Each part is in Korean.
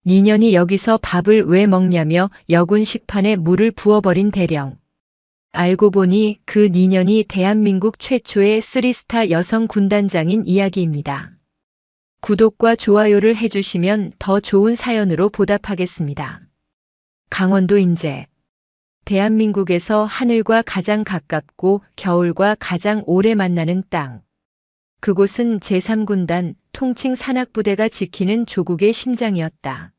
니년이 여기서 밥을 왜 먹냐며 여군 식판에 물을 부어버린 대령. 알고 보니 그 니년이 대한민국 최초의 3스타 여성 군단장인 이야기입니다. 구독과 좋아요를 해주시면 더 좋은 사연으로 보답하겠습니다. 강원도 인제. 대한민국에서 하늘과 가장 가깝고 겨울과 가장 오래 만나는 땅. 그곳은 제3군단 통칭 산악부대가 지키는 조국의 심장이었다.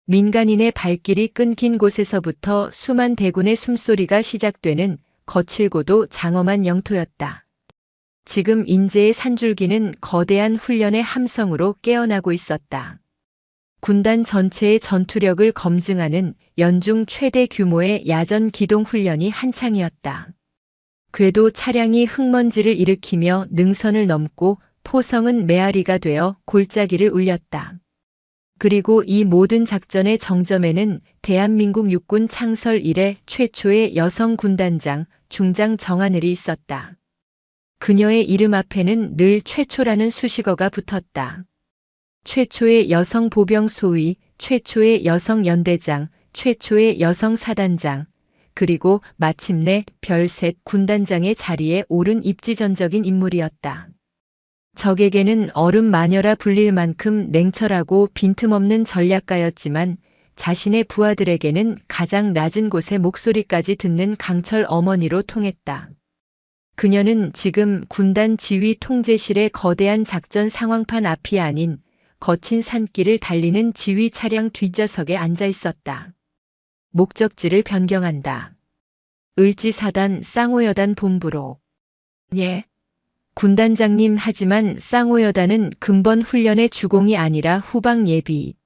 민간인의 발길이 끊긴 곳에서부터 수만 대군의 숨소리가 시작되는 거칠고도 장엄한 영토였다. 지금 인제의 산줄기는 거대한 훈련의 함성으로 깨어나고 있었다. 군단 전체의 전투력을 검증하는 연중 최대 규모의 야전 기동 훈련이 한창이었다. 궤도 차량이 흙먼지를 일으키며 능선을 넘고 포성은 메아리가 되어 골짜기를 울렸다. 그리고 이 모든 작전의 정점에는 대한민국 육군 창설 이래 최초의 여성 군단장 중장 정하늘이 있었다. 그녀의 이름 앞에는 늘 최초라는 수식어가 붙었다. 최초의 여성 보병 소위, 최초의 여성 연대장, 최초의 여성 사단장, 그리고 마침내 별셋 군단장의 자리에 오른 입지전적인 인물이었다. 적에게는 얼음 마녀라 불릴 만큼 냉철하고 빈틈없는 전략가였지만 자신의 부하들에게는 가장 낮은 곳의 목소리까지 듣는 강철 어머니로 통했다. 그녀는 지금 군단 지휘 통제실의 거대한 작전 상황판 앞이 아닌 거친 산길을 달리는 지휘 차량 뒷좌석에 앉아 있었다. 목적지를 변경한다. 을지사단 쌍호여단 본부로. 예. 군단장님, 하지만 쌍호여단은 근본 훈련의 주공이 아니라 후방 예비.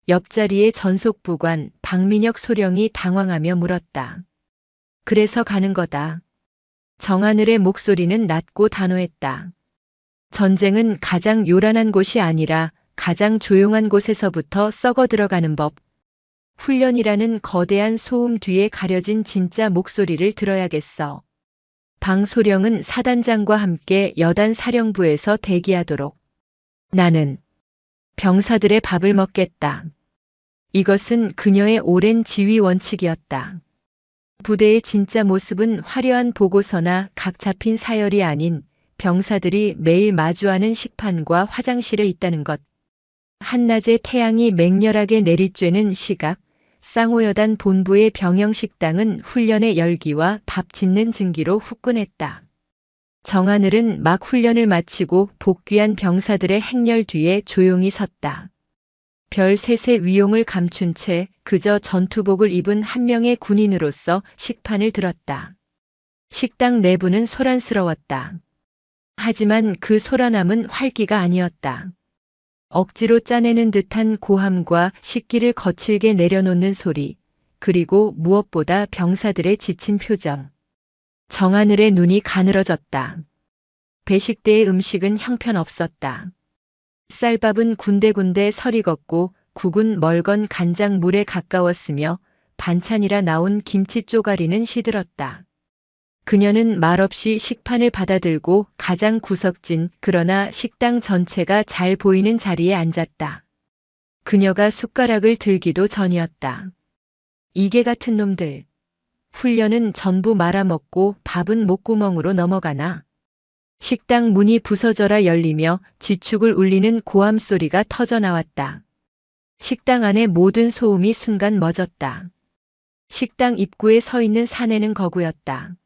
옆자리의 전속부관 박민혁 소령이 당황하며 물었다. 그래서 가는 거다. 정하늘의 목소리는 낮고 단호했다. 전쟁은 가장 요란한 곳이 아니라 가장 조용한 곳에서부터 썩어 들어가는 법. 훈련이라는 거대한 소음 뒤에 가려진 진짜 목소리를 들어야겠어. 방소령은 사단장과 함께 여단 사령부에서 대기하도록. 나는 병사들의 밥을 먹겠다. 이것은 그녀의 오랜 지휘 원칙이었다. 부대의 진짜 모습은 화려한 보고서나 각 잡힌 사열이 아닌 병사들이 매일 마주하는 식판과 화장실에 있다는 것. 한낮에 태양이 맹렬하게 내리쬐는 시각, 쌍호여단 본부의 병영식당은 훈련의 열기와 밥 짓는 증기로 후끈했다. 정하늘은 막 훈련을 마치고 복귀한 병사들의 행렬 뒤에 조용히 섰다. 별 셋의 위용을 감춘 채 그저 전투복을 입은 한 명의 군인으로서 식판을 들었다. 식당 내부는 소란스러웠다. 하지만 그 소란함은 활기가 아니었다. 억지로 짜내는 듯한 고함과 식기를 거칠게 내려놓는 소리, 그리고 무엇보다 병사들의 지친 표정. 정하늘의 눈이 가늘어졌다. 배식대의 음식은 형편없었다. 쌀밥은 군데군데 설이 걷고 국은 멀건 간장물에 가까웠으며 반찬이라 나온 김치 쪼가리는 시들었다. 그녀는 말없이 식판을 받아들고 가장 구석진 그러나 식당 전체가 잘 보이는 자리에 앉았다. 그녀가 숟가락을 들기도 전이었다. 이게 같은 놈들. 훈련은 전부 말아먹고 밥은 목구멍으로 넘어가나. 식당 문이 부서져라 열리며 지축을 울리는 고함 소리가 터져나왔다. 식당 안의 모든 소음이 순간 멎었다. 식당 입구에 서 있는 사내는 거구였다.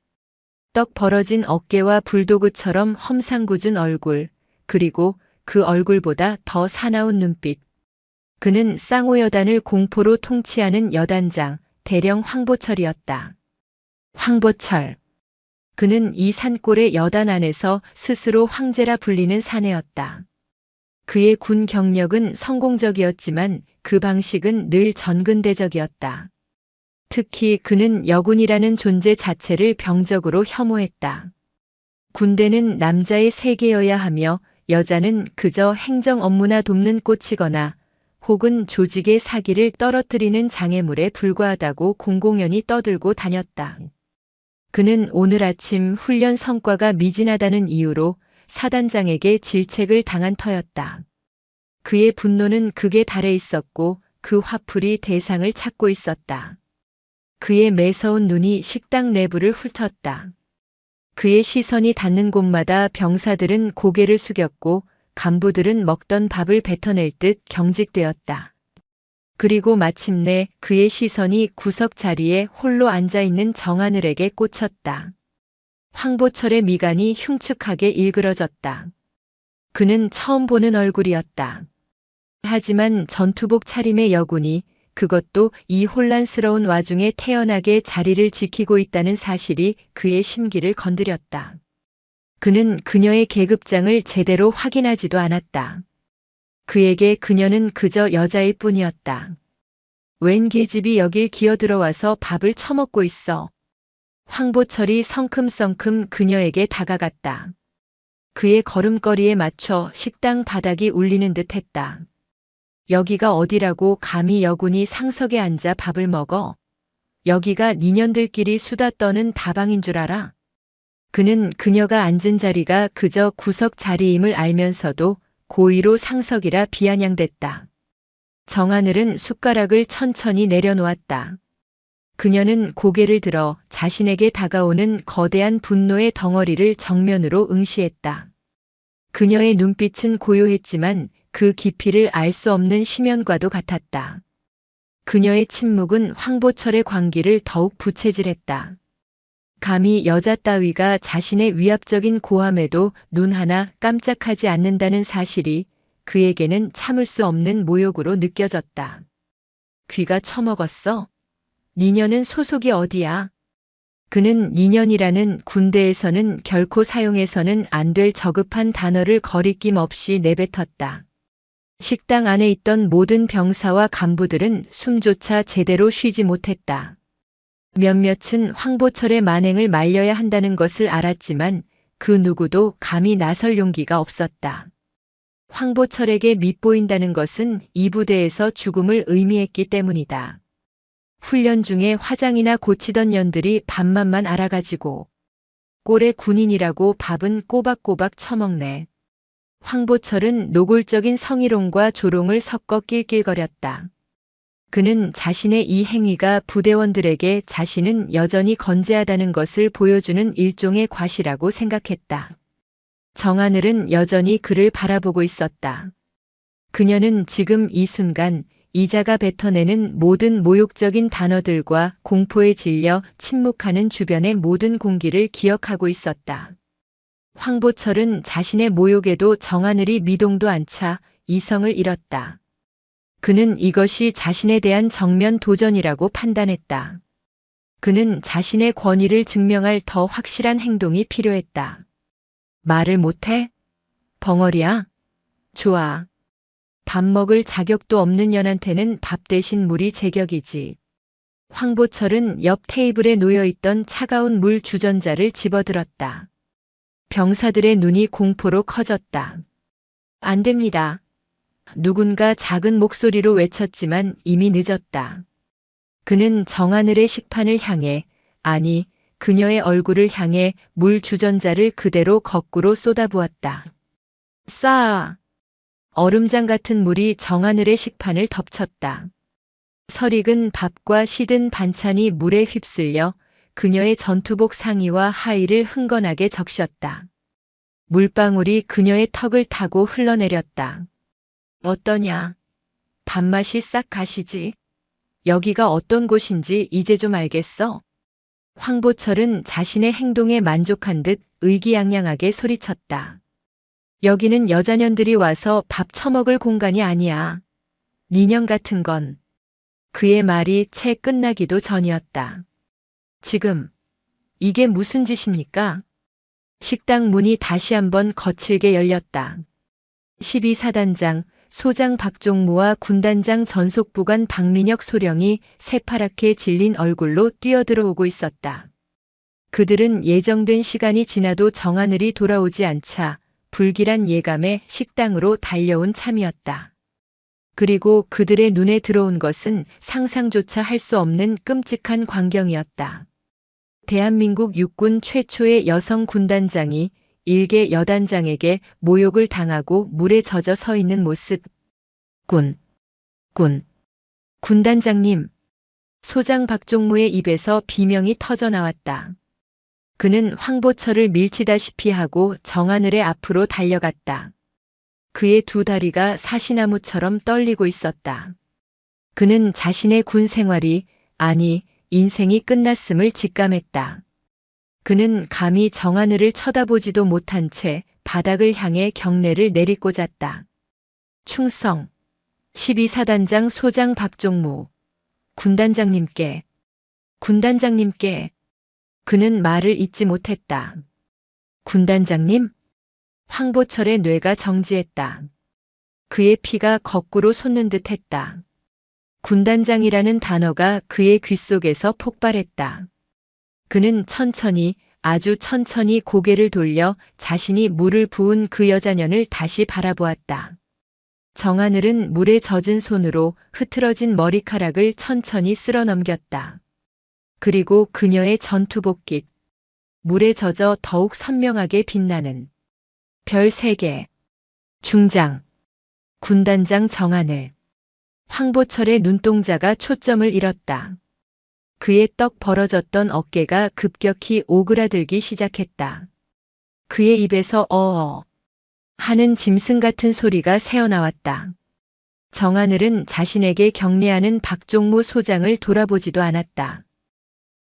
떡 벌어진 어깨와 불도그처럼 험상궂은 얼굴, 그리고 그 얼굴보다 더 사나운 눈빛. 그는 쌍호여단을 공포로 통치하는 여단장, 대령 황보철이었다. 황보철. 그는 이 산골의 여단 안에서 스스로 황제라 불리는 사내였다. 그의 군 경력은 성공적이었지만 그 방식은 늘 전근대적이었다. 특히 그는 여군이라는 존재 자체를 병적으로 혐오했다. 군대는 남자의 세계여야 하며 여자는 그저 행정 업무나 돕는 꽃이거나 혹은 조직의 사기를 떨어뜨리는 장애물에 불과하다고 공공연히 떠들고 다녔다. 그는 오늘 아침 훈련 성과가 미진하다는 이유로 사단장에게 질책을 당한 터였다. 그의 분노는 극에 달해 있었고 그 화풀이 대상을 찾고 있었다. 그의 매서운 눈이 식당 내부를 훑었다. 그의 시선이 닿는 곳마다 병사들은 고개를 숙였고 간부들은 먹던 밥을 뱉어낼 듯 경직되었다. 그리고 마침내 그의 시선이 구석 자리에 홀로 앉아있는 정하늘에게 꽂혔다. 황보철의 미간이 흉측하게 일그러졌다. 그는 처음 보는 얼굴이었다. 하지만 전투복 차림의 여군이, 그것도 이 혼란스러운 와중에 태연하게 자리를 지키고 있다는 사실이 그의 심기를 건드렸다. 그는 그녀의 계급장을 제대로 확인하지도 않았다. 그에게 그녀는 그저 여자일 뿐이었다. 웬 계집이 여길 기어들어와서 밥을 처먹고 있어. 황보철이 성큼성큼 그녀에게 다가갔다. 그의 걸음걸이에 맞춰 식당 바닥이 울리는 듯 했다. 여기가 어디라고 감히 여군이 상석에 앉아 밥을 먹어? 여기가 니년들끼리 수다 떠는 다방인 줄 알아? 그는 그녀가 앉은 자리가 그저 구석 자리임을 알면서도 고의로 상석이라 비아냥댔다. 정하늘은 숟가락을 천천히 내려놓았다. 그녀는 고개를 들어 자신에게 다가오는 거대한 분노의 덩어리를 정면으로 응시했다. 그녀의 눈빛은 고요했지만 그 깊이를 알 수 없는 심연과도 같았다. 그녀의 침묵은 황보철의 광기를 더욱 부채질했다. 감히 여자 따위가 자신의 위압적인 고함에도 눈 하나 깜짝하지 않는다는 사실이 그에게는 참을 수 없는 모욕으로 느껴졌다. 귀가 처먹었어? 니년은 소속이 어디야? 그는 니년이라는 군대에서는 결코 사용해서는 안 될 저급한 단어를 거리낌 없이 내뱉었다. 식당 안에 있던 모든 병사와 간부들은 숨조차 제대로 쉬지 못했다. 몇몇은 황보철의 만행을 말려야 한다는 것을 알았지만 그 누구도 감히 나설 용기가 없었다. 황보철에게 밉보인다는 것은 이 부대에서 죽음을 의미했기 때문이다. 훈련 중에 화장이나 고치던 년들이 밥맛만 알아가지고 꼴의 군인이라고 밥은 꼬박꼬박 처먹네. 황보철은 노골적인 성희롱과 조롱을 섞어 낄낄거렸다. 그는 자신의 이 행위가 부대원들에게 자신은 여전히 건재하다는 것을 보여주는 일종의 과시라고 생각했다. 정하늘은 여전히 그를 바라보고 있었다. 그녀는 지금 이 순간 이자가 뱉어내는 모든 모욕적인 단어들과 공포에 질려 침묵하는 주변의 모든 공기를 기억하고 있었다. 황보철은 자신의 모욕에도 정하늘이 미동도 않자 이성을 잃었다. 그는 이것이 자신에 대한 정면 도전이라고 판단했다. 그는 자신의 권위를 증명할 더 확실한 행동이 필요했다. 말을 못해? 벙어리야? 좋아. 밥 먹을 자격도 없는 년한테는 밥 대신 물이 제격이지. 황보철은 옆 테이블에 놓여있던 차가운 물 주전자를 집어들었다. 병사들의 눈이 공포로 커졌다. 안 됩니다. 누군가 작은 목소리로 외쳤지만 이미 늦었다. 그는 정하늘의 식판을 향해, 아니, 그녀의 얼굴을 향해 물 주전자를 그대로 거꾸로 쏟아부었다. 쏴! 얼음장 같은 물이 정하늘의 식판을 덮쳤다. 설익은 밥과 시든 반찬이 물에 휩쓸려 그녀의 전투복 상의와 하의를 흥건하게 적셨다. 물방울이 그녀의 턱을 타고 흘러내렸다. 어떠냐? 밥맛이 싹 가시지? 여기가 어떤 곳인지 이제 좀 알겠어? 황보철은 자신의 행동에 만족한 듯 의기양양하게 소리쳤다. 여기는 여자년들이 와서 밥 처먹을 공간이 아니야. 니년 같은 건. 그의 말이 채 끝나기도 전이었다. 지금 이게 무슨 짓입니까? 식당 문이 다시 한번 거칠게 열렸다. 12사단장 소장 박종무와 군단장 전속부관 박민혁 소령이 새파랗게 질린 얼굴로 뛰어들어오고 있었다. 그들은 예정된 시간이 지나도 정하늘이 돌아오지 않자 불길한 예감에 식당으로 달려온 참이었다. 그리고 그들의 눈에 들어온 것은 상상조차 할 수 없는 끔찍한 광경이었다. 대한민국 육군 최초의 여성 군단장이 일개 여단장에게 모욕을 당하고 물에 젖어 서 있는 모습. 군. 군단장님. 소장 박종무의 입에서 비명이 터져 나왔다. 그는 황보철을 밀치다시피 하고 정하늘의 앞으로 달려갔다. 그의 두 다리가 사시나무처럼 떨리고 있었다. 그는 자신의 군 생활이, 아니, 인생이 끝났음을 직감했다. 그는 감히 정하늘을 쳐다보지도 못한 채 바닥을 향해 경례를 내리꽂았다. 충성. 12사단장 소장 박종무. 군단장님께. 군단장님께. 그는 말을 잇지 못했다. 군단장님? 황보철의 뇌가 정지했다. 그의 피가 거꾸로 솟는 듯 했다. 군단장이라는 단어가 그의 귓속에서 폭발했다. 그는 천천히, 아주 천천히 고개를 돌려 자신이 물을 부은 그 여자년을 다시 바라보았다. 정하늘은 물에 젖은 손으로 흐트러진 머리카락을 천천히 쓸어 넘겼다. 그리고 그녀의 전투복깃, 물에 젖어 더욱 선명하게 빛나는 별 3개, 중장, 군단장 정하늘. 황보철의 눈동자가 초점을 잃었다. 그의 떡 벌어졌던 어깨가 급격히 오그라들기 시작했다. 그의 입에서 어어 하는 짐승 같은 소리가 새어나왔다. 정하늘은 자신에게 경례하는 박종무 소장을 돌아보지도 않았다.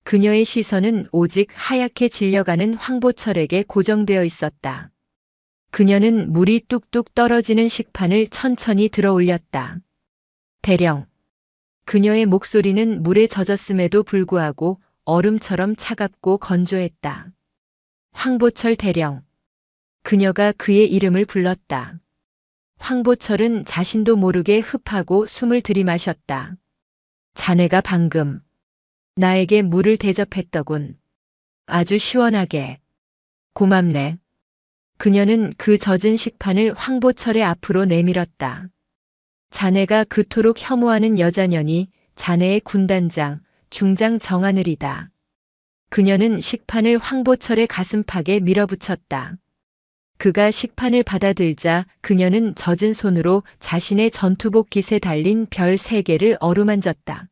그녀의 시선은 오직 하얗게 질려가는 황보철에게 고정되어 있었다. 그녀는 물이 뚝뚝 떨어지는 식판을 천천히 들어 올렸다. 대령. 그녀의 목소리는 물에 젖었음에도 불구하고 얼음처럼 차갑고 건조했다. 황보철 대령. 그녀가 그의 이름을 불렀다. 황보철은 자신도 모르게 흡하고 숨을 들이마셨다. 자네가 방금 나에게 물을 대접했더군. 아주 시원하게. 고맙네. 그녀는 그 젖은 식판을 황보철의 앞으로 내밀었다. 자네가 그토록 혐오하는 여자년이 자네의 군단장, 중장 정하늘이다. 그녀는 식판을 황보철의 가슴팍에 밀어붙였다. 그가 식판을 받아들자 그녀는 젖은 손으로 자신의 전투복 깃에 달린 별 3개를 어루만졌다.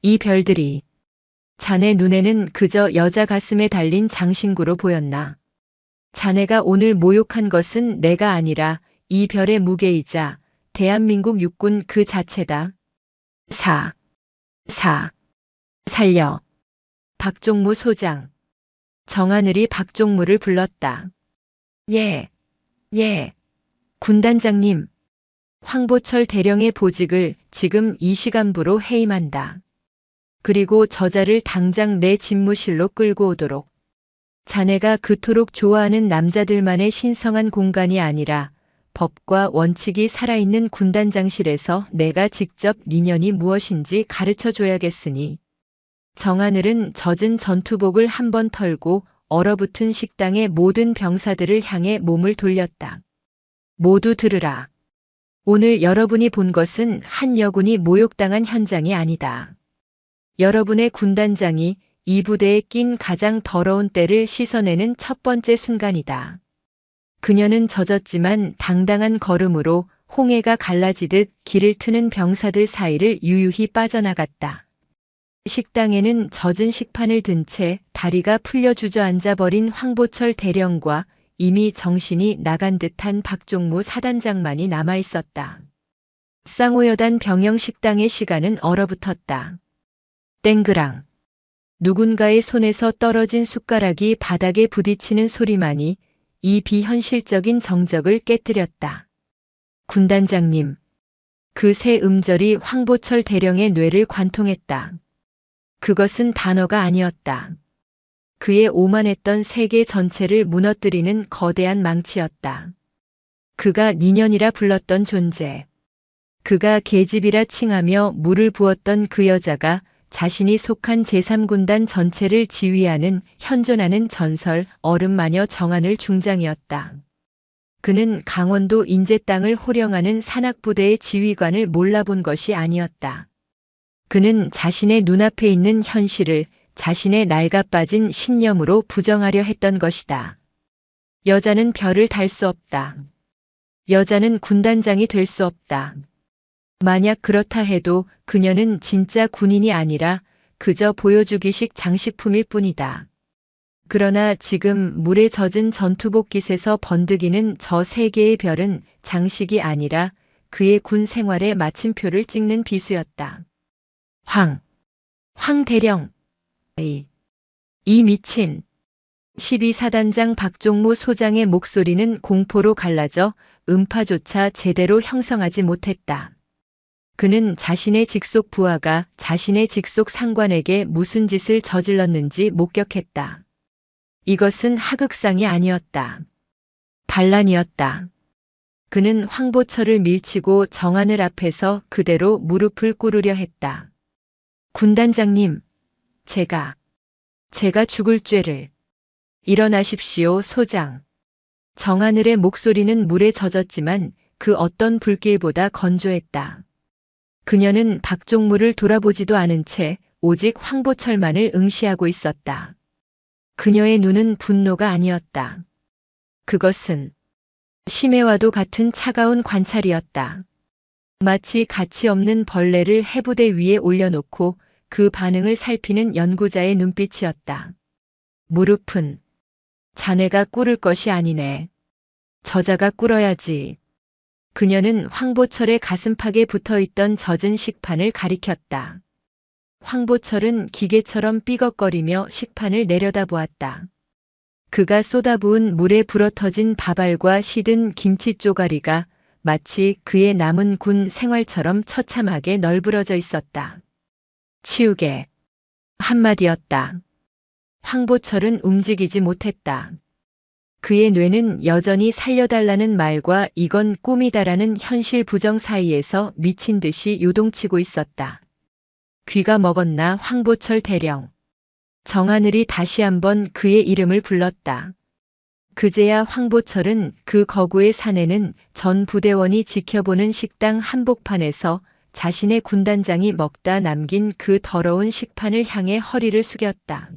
이 별들이 자네 눈에는 그저 여자 가슴에 달린 장신구로 보였나? 자네가 오늘 모욕한 것은 내가 아니라 이 별의 무게이자 대한민국 육군 그 자체다. 살려. 박종무 소장. 정하늘이 박종무를 불렀다. 예. 군단장님. 황보철 대령의 보직을 지금 이 시간부로 해임한다. 그리고 저자를 당장 내 집무실로 끌고 오도록. 자네가 그토록 좋아하는 남자들만의 신성한 공간이 아니라 법과 원칙이 살아있는 군단장실에서 내가 직접 니년이 무엇인지 가르쳐 줘야겠으니. 정하늘은 젖은 전투복을 한번 털고 얼어붙은 식당의 모든 병사들을 향해 몸을 돌렸다. 모두 들으라. 오늘 여러분이 본 것은 한 여군이 모욕당한 현장이 아니다. 여러분의 군단장이 이 부대에 낀 가장 더러운 때를 씻어내는 첫 번째 순간이다. 그녀는 젖었지만 당당한 걸음으로 홍해가 갈라지듯 길을 트는 병사들 사이를 유유히 빠져나갔다. 식당에는 젖은 식판을 든 채 다리가 풀려 주저앉아 버린 황보철 대령과 이미 정신이 나간 듯한 박종무 사단장만이 남아 있었다. 쌍호여단 병영 식당의 시간은 얼어붙었다. 땡그랑. 누군가의 손에서 떨어진 숟가락이 바닥에 부딪히는 소리만이 이 비현실적인 정적을 깨뜨렸다. 군단장님. 그 세 음절이 황보철 대령의 뇌를 관통했다. 그것은 단어가 아니었다. 그의 오만했던 세계 전체를 무너뜨리는 거대한 망치였다. 그가 니년이라 불렀던 존재. 그가 계집이라 칭하며 물을 부었던 그 여자가 자신이 속한 제3군단 전체를 지휘하는 현존하는 전설 얼음마녀 정하늘 중장이었다. 그는 강원도 인제 땅을 호령하는 산악부대의 지휘관을 몰라본 것이 아니었다. 그는 자신의 눈앞에 있는 현실을 자신의 낡아빠진 신념으로 부정하려 했던 것이다. 여자는 별을 달 수 없다. 여자는 군단장이 될 수 없다. 만약 그렇다 해도 그녀는 진짜 군인이 아니라 그저 보여주기식 장식품일 뿐이다. 그러나 지금 물에 젖은 전투복 깃에서 번득이는 저 세 개의 별은 장식이 아니라 그의 군 생활의 마침표를 찍는 비수였다. 황 대령. 이 미친. 12사단장 박종무 소장의 목소리는 공포로 갈라져 음파조차 제대로 형성하지 못했다. 그는 자신의 직속 부하가 자신의 직속 상관에게 무슨 짓을 저질렀는지 목격했다. 이것은 하극상이 아니었다. 반란이었다. 그는 황보철을 밀치고 정하늘 앞에서 그대로 무릎을 꿇으려 했다. 군단장님, 제가 죽을 죄를. 일어나십시오, 소장. 정하늘의 목소리는 물에 젖었지만 그 어떤 불길보다 건조했다. 그녀는 박종무를 돌아보지도 않은 채 오직 황보철만을 응시하고 있었다. 그녀의 눈은 분노가 아니었다. 그것은 심해와도 같은 차가운 관찰이었다. 마치 가치 없는 벌레를 해부대 위에 올려놓고 그 반응을 살피는 연구자의 눈빛이었다. 무릎은 자네가 꿇을 것이 아니네. 저자가 꿇어야지. 그녀는 황보철의 가슴팍에 붙어있던 젖은 식판을 가리켰다. 황보철은 기계처럼 삐걱거리며 식판을 내려다보았다. 그가 쏟아부은 물에 불어터진 밥알과 시든 김치 쪼가리가 마치 그의 남은 군 생활처럼 처참하게 널브러져 있었다. 치우게. 한마디였다. 황보철은 움직이지 못했다. 그의 뇌는 여전히 살려달라는 말과 이건 꿈이다라는 현실 부정 사이에서 미친 듯이 요동치고 있었다. 귀가 먹었나 황보철 대령. 정하늘이 다시 한번 그의 이름을 불렀다. 그제야 황보철은 그 거구의 사내는 전 부대원이 지켜보는 식당 한복판에서 자신의 군단장이 먹다 남긴 그 더러운 식판을 향해 허리를 숙였다.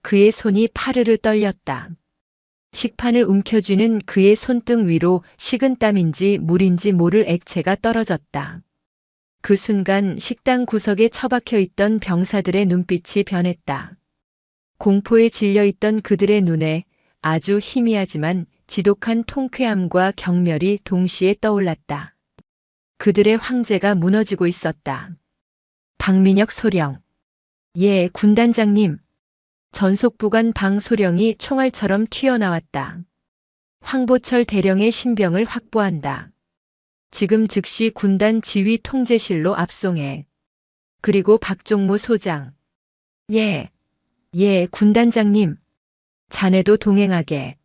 그의 손이 파르르 떨렸다. 식판을 움켜쥐는 그의 손등 위로 식은땀인지 물인지 모를 액체가 떨어졌다. 그 순간 식당 구석에 처박혀 있던 병사들의 눈빛이 변했다. 공포에 질려있던 그들의 눈에 아주 희미하지만 지독한 통쾌함과 경멸이 동시에 떠올랐다. 그들의 황제가 무너지고 있었다. 박민혁 소령. 예, 군단장님. 전속부관 방소령이 총알처럼 튀어나왔다. 황보철 대령의 신병을 확보한다. 지금 즉시 군단 지휘 통제실로 압송해. 그리고 박종무 소장. 예, 군단장님. 자네도 동행하게.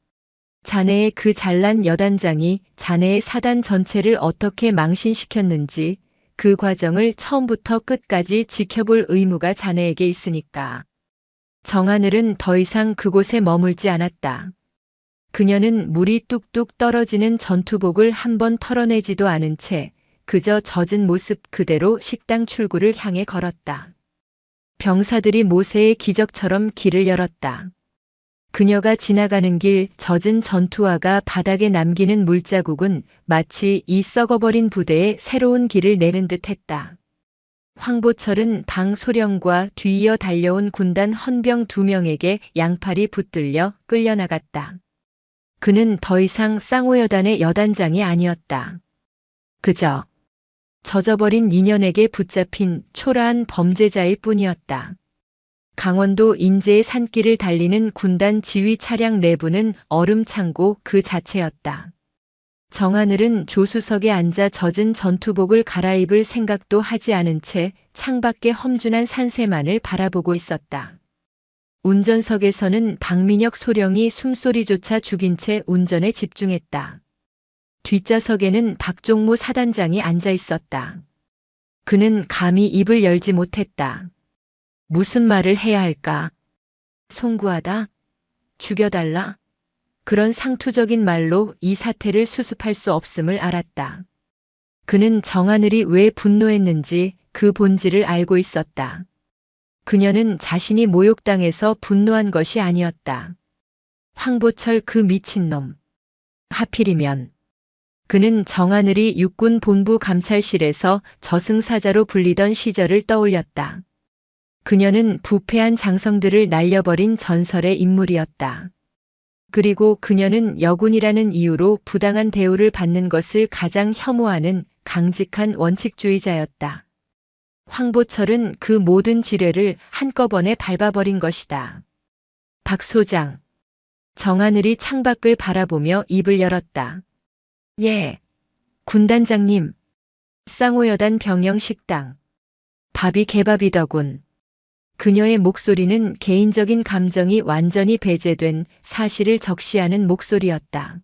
자네의 그 잘난 여단장이 자네의 사단 전체를 어떻게 망신시켰는지 그 과정을 처음부터 끝까지 지켜볼 의무가 자네에게 있으니까. 정하늘은 더 이상 그곳에 머물지 않았다. 그녀는 물이 뚝뚝 떨어지는 전투복을 한번 털어내지도 않은 채 그저 젖은 모습 그대로 식당 출구를 향해 걸었다. 병사들이 모세의 기적처럼 길을 열었다. 그녀가 지나가는 길 젖은 전투화가 바닥에 남기는 물자국은 마치 이 썩어버린 부대에 새로운 길을 내는 듯 했다. 황보철은 방소령과 뒤이어 달려온 군단 헌병 2명에게 양팔이 붙들려 끌려나갔다. 그는 더 이상 쌍호여단의 여단장이 아니었다. 그저 젖어버린 인연에게 붙잡힌 초라한 범죄자일 뿐이었다. 강원도 인제의 산길을 달리는 군단 지휘 차량 내부는 얼음 창고 그 자체였다. 정하늘은 조수석에 앉아 젖은 전투복을 갈아입을 생각도 하지 않은 채 창밖의 험준한 산세만을 바라보고 있었다. 운전석에서는 박민혁 소령이 숨소리조차 죽인 채 운전에 집중했다. 뒷좌석에는 박종무 사단장이 앉아 있었다. 그는 감히 입을 열지 못했다. 무슨 말을 해야 할까? 송구하다? 죽여달라? 그런 상투적인 말로 이 사태를 수습할 수 없음을 알았다. 그는 정하늘이 왜 분노했는지 그 본질을 알고 있었다. 그녀는 자신이 모욕당해서 분노한 것이 아니었다. 황보철 그 미친놈. 하필이면 그는 정하늘이 육군 본부 감찰실에서 저승사자로 불리던 시절을 떠올렸다. 그녀는 부패한 장성들을 날려버린 전설의 인물이었다. 그리고 그녀는 여군이라는 이유로 부당한 대우를 받는 것을 가장 혐오하는 강직한 원칙주의자였다. 황보철은 그 모든 지뢰를 한꺼번에 밟아버린 것이다. 박 소장. 정하늘이 창밖을 바라보며 입을 열었다. 예. 군단장님. 쌍호여단 병영식당. 밥이 개밥이더군. 그녀의 목소리는 개인적인 감정이 완전히 배제된 사실을 적시하는 목소리였다.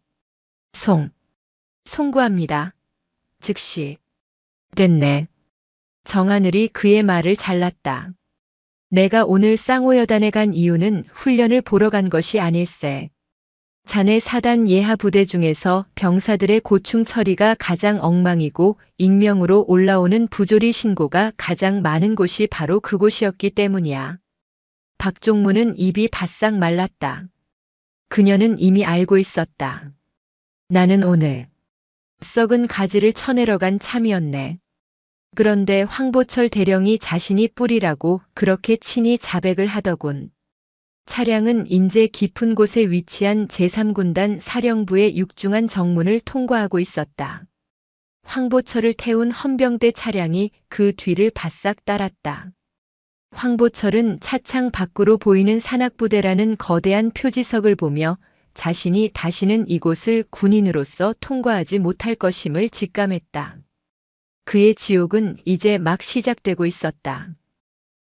송구합니다. 즉시. 됐네. 정하늘이 그의 말을 잘랐다. 내가 오늘 쌍호여단에 간 이유는 훈련을 보러 간 것이 아닐세. 자네 사단 예하 부대 중에서 병사들의 고충 처리가 가장 엉망이고 익명으로 올라오는 부조리 신고가 가장 많은 곳이 바로 그곳이었기 때문이야. 박종무는 입이 바싹 말랐다. 그녀는 이미 알고 있었다. 나는 오늘 썩은 가지를 쳐내러 간 참이었네. 그런데 황보철 대령이 자신이 뿔이라고 그렇게 친히 자백을 하더군. 차량은 인제 깊은 곳에 위치한 제3군단 사령부의 육중한 정문을 통과하고 있었다. 황보철을 태운 헌병대 차량이 그 뒤를 바싹 따랐다. 황보철은 차창 밖으로 보이는 산악부대라는 거대한 표지석을 보며 자신이 다시는 이곳을 군인으로서 통과하지 못할 것임을 직감했다. 그의 지옥은 이제 막 시작되고 있었다.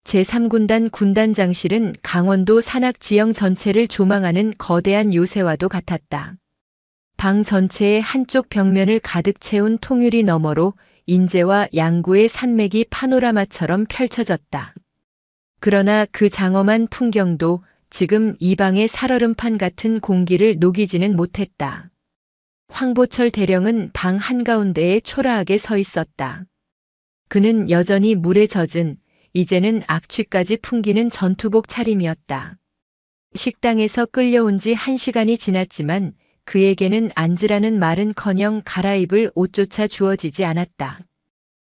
제3군단 군단장실은 강원도 산악 지형 전체를 조망하는 거대한 요새와도 같았다. 방 전체의 한쪽 벽면을 가득 채운 통유리 너머로 인제와 양구의 산맥이 파노라마처럼 펼쳐졌다. 그러나 그 장엄한 풍경도 지금 이 방의 살얼음판 같은 공기를 녹이지는 못했다. 황보철 대령은 방 한가운데에 초라하게 서 있었다. 그는 여전히 물에 젖은 이제는 악취까지 풍기는 전투복 차림이었다. 식당에서 끌려온 지 1시간이 지났지만 그에게는 앉으라는 말은커녕 갈아입을 옷조차 주어지지 않았다.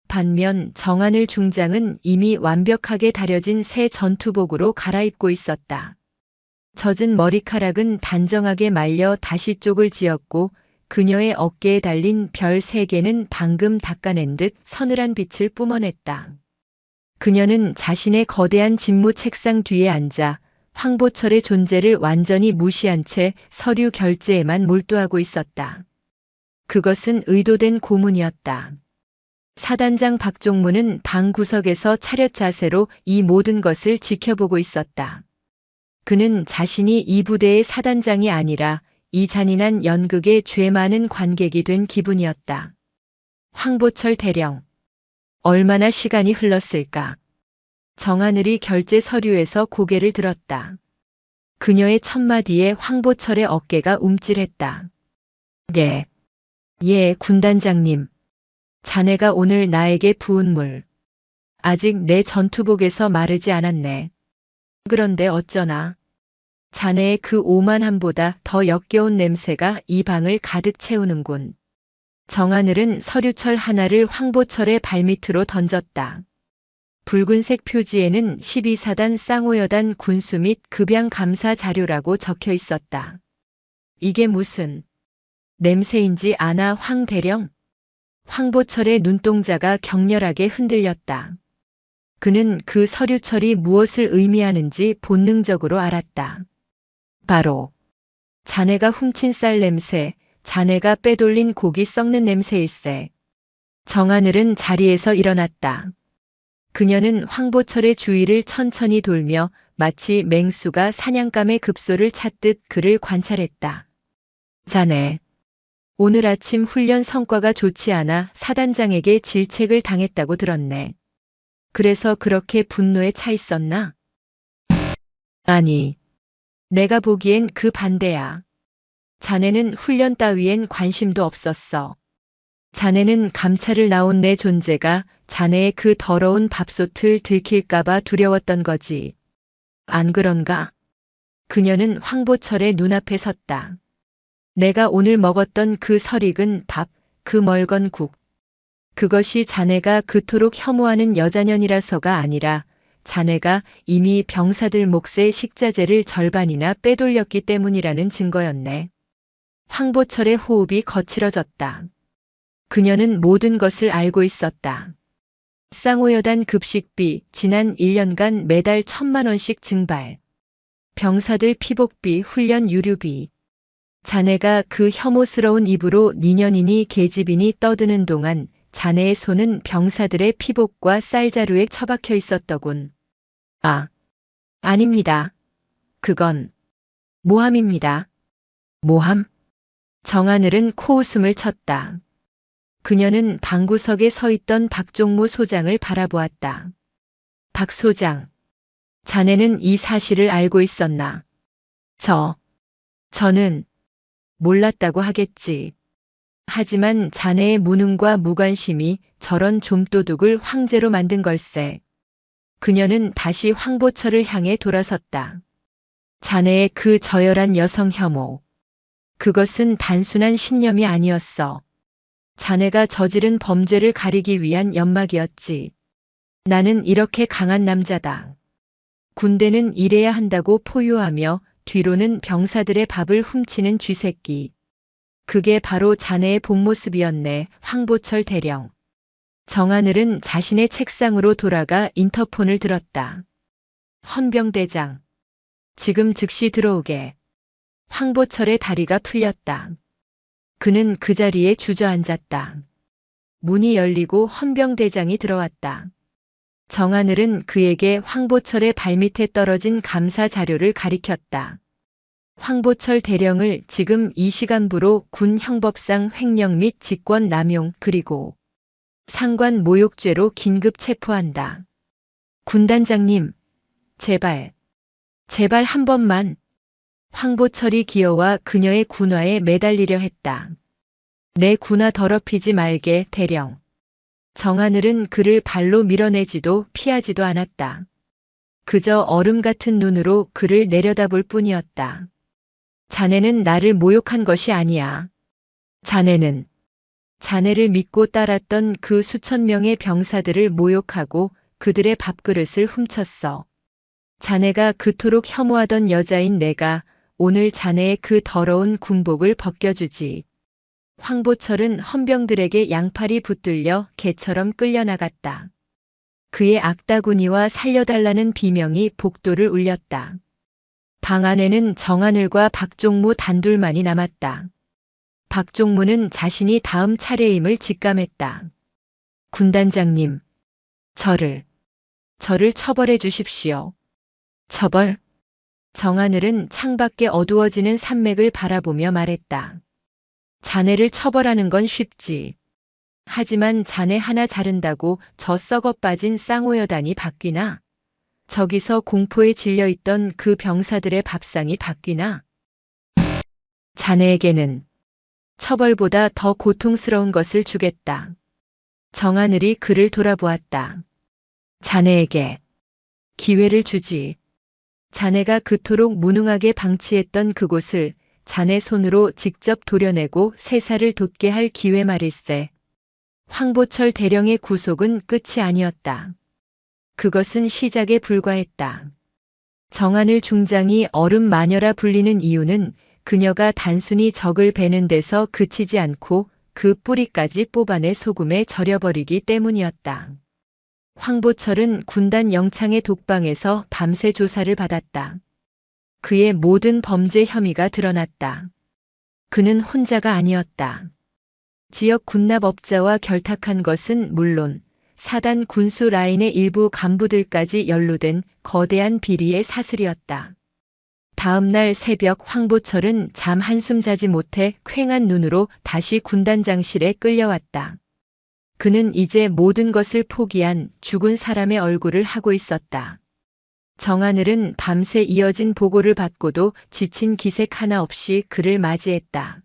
반면 정하늘 중장은 이미 완벽하게 다려진 새 전투복으로 갈아입고 있었다. 젖은 머리카락은 단정하게 말려 다시 쪽을 지었고 그녀의 어깨에 달린 별 3개는 방금 닦아낸 듯 서늘한 빛을 뿜어냈다. 그녀는 자신의 거대한 집무 책상 뒤에 앉아 황보철의 존재를 완전히 무시한 채 서류 결제에만 몰두하고 있었다. 그것은 의도된 고문이었다. 사단장 박종무는 방 구석에서 차렷 자세로 이 모든 것을 지켜보고 있었다. 그는 자신이 이 부대의 사단장이 아니라 이 잔인한 연극의 죄 많은 관객이 된 기분이었다. 황보철 대령. 얼마나 시간이 흘렀을까? 정하늘이 결제 서류에서 고개를 들었다. 그녀의 첫마디에 황보철의 어깨가 움찔했다. 예. 예, 군단장님. 자네가 오늘 나에게 부은 물. 아직 내 전투복에서 마르지 않았네. 그런데 어쩌나. 자네의 그 오만함보다 더 역겨운 냄새가 이 방을 가득 채우는군. 정하늘은 서류철 하나를 황보철의 발밑으로 던졌다. 붉은색 표지에는 12사단 쌍호여단 군수 및 급양 감사 자료라고 적혀 있었다. 이게 무슨 냄새인지 아나 황 대령? 황보철의 눈동자가 격렬하게 흔들렸다. 그는 그 서류철이 무엇을 의미하는지 본능적으로 알았다. 바로 자네가 훔친 쌀 냄새, 자네가 빼돌린 고기 썩는 냄새일세. 정하늘은 자리에서 일어났다. 그녀는 황보철의 주위를 천천히 돌며 마치 맹수가 사냥감의 급소를 찾듯 그를 관찰했다. 자네, 오늘 아침 훈련 성과가 좋지 않아 사단장에게 질책을 당했다고 들었네. 그래서 그렇게 분노에 차 있었나? 아니, 내가 보기엔 그 반대야. 자네는 훈련 따위엔 관심도 없었어. 자네는 감찰을 나온 내 존재가 자네의 그 더러운 밥솥을 들킬까봐 두려웠던 거지. 안 그런가? 그녀는 황보철의 눈앞에 섰다. 내가 오늘 먹었던 그 설익은 밥, 그 멀건 국. 그것이 자네가 그토록 혐오하는 여자년이라서가 아니라 자네가 이미 병사들 몫의 식자재를 절반이나 빼돌렸기 때문이라는 증거였네. 황보철의 호흡이 거칠어졌다. 그녀는 모든 것을 알고 있었다. 쌍호여단 급식비 지난 1년간 매달 1,000만 원씩 증발. 병사들 피복비, 훈련 유류비. 자네가 그 혐오스러운 입으로 니년이니 계집이니 떠드는 동안 자네의 손은 병사들의 피복과 쌀자루에 처박혀 있었더군. 아, 아닙니다. 그건 모함입니다. 모함? 정하늘은 코웃음을 쳤다. 그녀는 방구석에 서 있던 박종무 소장을 바라보았다. 박 소장, 자네는 이 사실을 알고 있었나? 저는 몰랐다고 하겠지. 하지만 자네의 무능과 무관심이 저런 좀도둑을 황제로 만든 걸세. 그녀는 다시 황보철을 향해 돌아섰다. 자네의 그 저열한 여성 혐오. 그것은 단순한 신념이 아니었어. 자네가 저지른 범죄를 가리기 위한 연막이었지. 나는 이렇게 강한 남자다. 군대는 일해야 한다고 포효하며 뒤로는 병사들의 밥을 훔치는 쥐새끼. 그게 바로 자네의 본 모습이었네, 황보철 대령. 정하늘은 자신의 책상으로 돌아가 인터폰을 들었다. 헌병대장. 지금 즉시 들어오게. 황보철의 다리가 풀렸다. 그는 그 자리에 주저앉았다. 문이 열리고 헌병대장이 들어왔다. 정하늘은 그에게 황보철의 발밑에 떨어진 감사 자료를 가리켰다. 황보철 대령을 지금 이 시간부로 군 형법상 횡령 및 직권 남용 그리고 상관 모욕죄로 긴급 체포한다. 군단장님, 제발 한 번만. 황보철이 기어와 그녀의 군화에 매달리려 했다. 내 군화 더럽히지 말게, 대령. 정하늘은 그를 발로 밀어내지도 피하지도 않았다. 그저 얼음 같은 눈으로 그를 내려다볼 뿐이었다. 자네는 나를 모욕한 것이 아니야. 자네를 믿고 따랐던 그 수천 명의 병사들을 모욕하고 그들의 밥그릇을 훔쳤어. 자네가 그토록 혐오하던 여자인 내가 오늘 자네의 그 더러운 군복을 벗겨주지. 황보철은 헌병들에게 양팔이 붙들려 개처럼 끌려나갔다. 그의 악다구니와 살려달라는 비명이 복도를 울렸다. 방 안에는 정하늘과 박종무 단둘만이 남았다. 박종무는 자신이 다음 차례임을 직감했다. 군단장님, 저를 처벌해 주십시오. 처벌? 정하늘은 창밖에 어두워지는 산맥을 바라보며 말했다. 자네를 처벌하는 건 쉽지. 하지만 자네 하나 자른다고 저 썩어 빠진 쌍호여단이 바뀌나? 저기서 공포에 질려있던 그 병사들의 밥상이 바뀌나? 자네에게는 처벌보다 더 고통스러운 것을 주겠다. 정하늘이 그를 돌아보았다. 자네에게 기회를 주지. 자네가 그토록 무능하게 방치했던 그곳을 자네 손으로 직접 도려내고 세사를 돋게 할 기회 말일세. 황보철 대령의 구속은 끝이 아니었다. 그것은 시작에 불과했다. 정하늘 중장이 얼음 마녀라 불리는 이유는 그녀가 단순히 적을 베는 데서 그치지 않고 그 뿌리까지 뽑아내 소금에 절여버리기 때문이었다. 황보철은 군단 영창의 독방에서 밤새 조사를 받았다. 그의 모든 범죄 혐의가 드러났다. 그는 혼자가 아니었다. 지역 군납업자와 결탁한 것은 물론 사단 군수 라인의 일부 간부들까지 연루된 거대한 비리의 사슬이었다. 다음 날 새벽 황보철은 잠 한숨 자지 못해 퀭한 눈으로 다시 군단장실에 끌려왔다. 그는 이제 모든 것을 포기한 죽은 사람의 얼굴을 하고 있었다. 정하늘은 밤새 이어진 보고를 받고도 지친 기색 하나 없이 그를 맞이했다.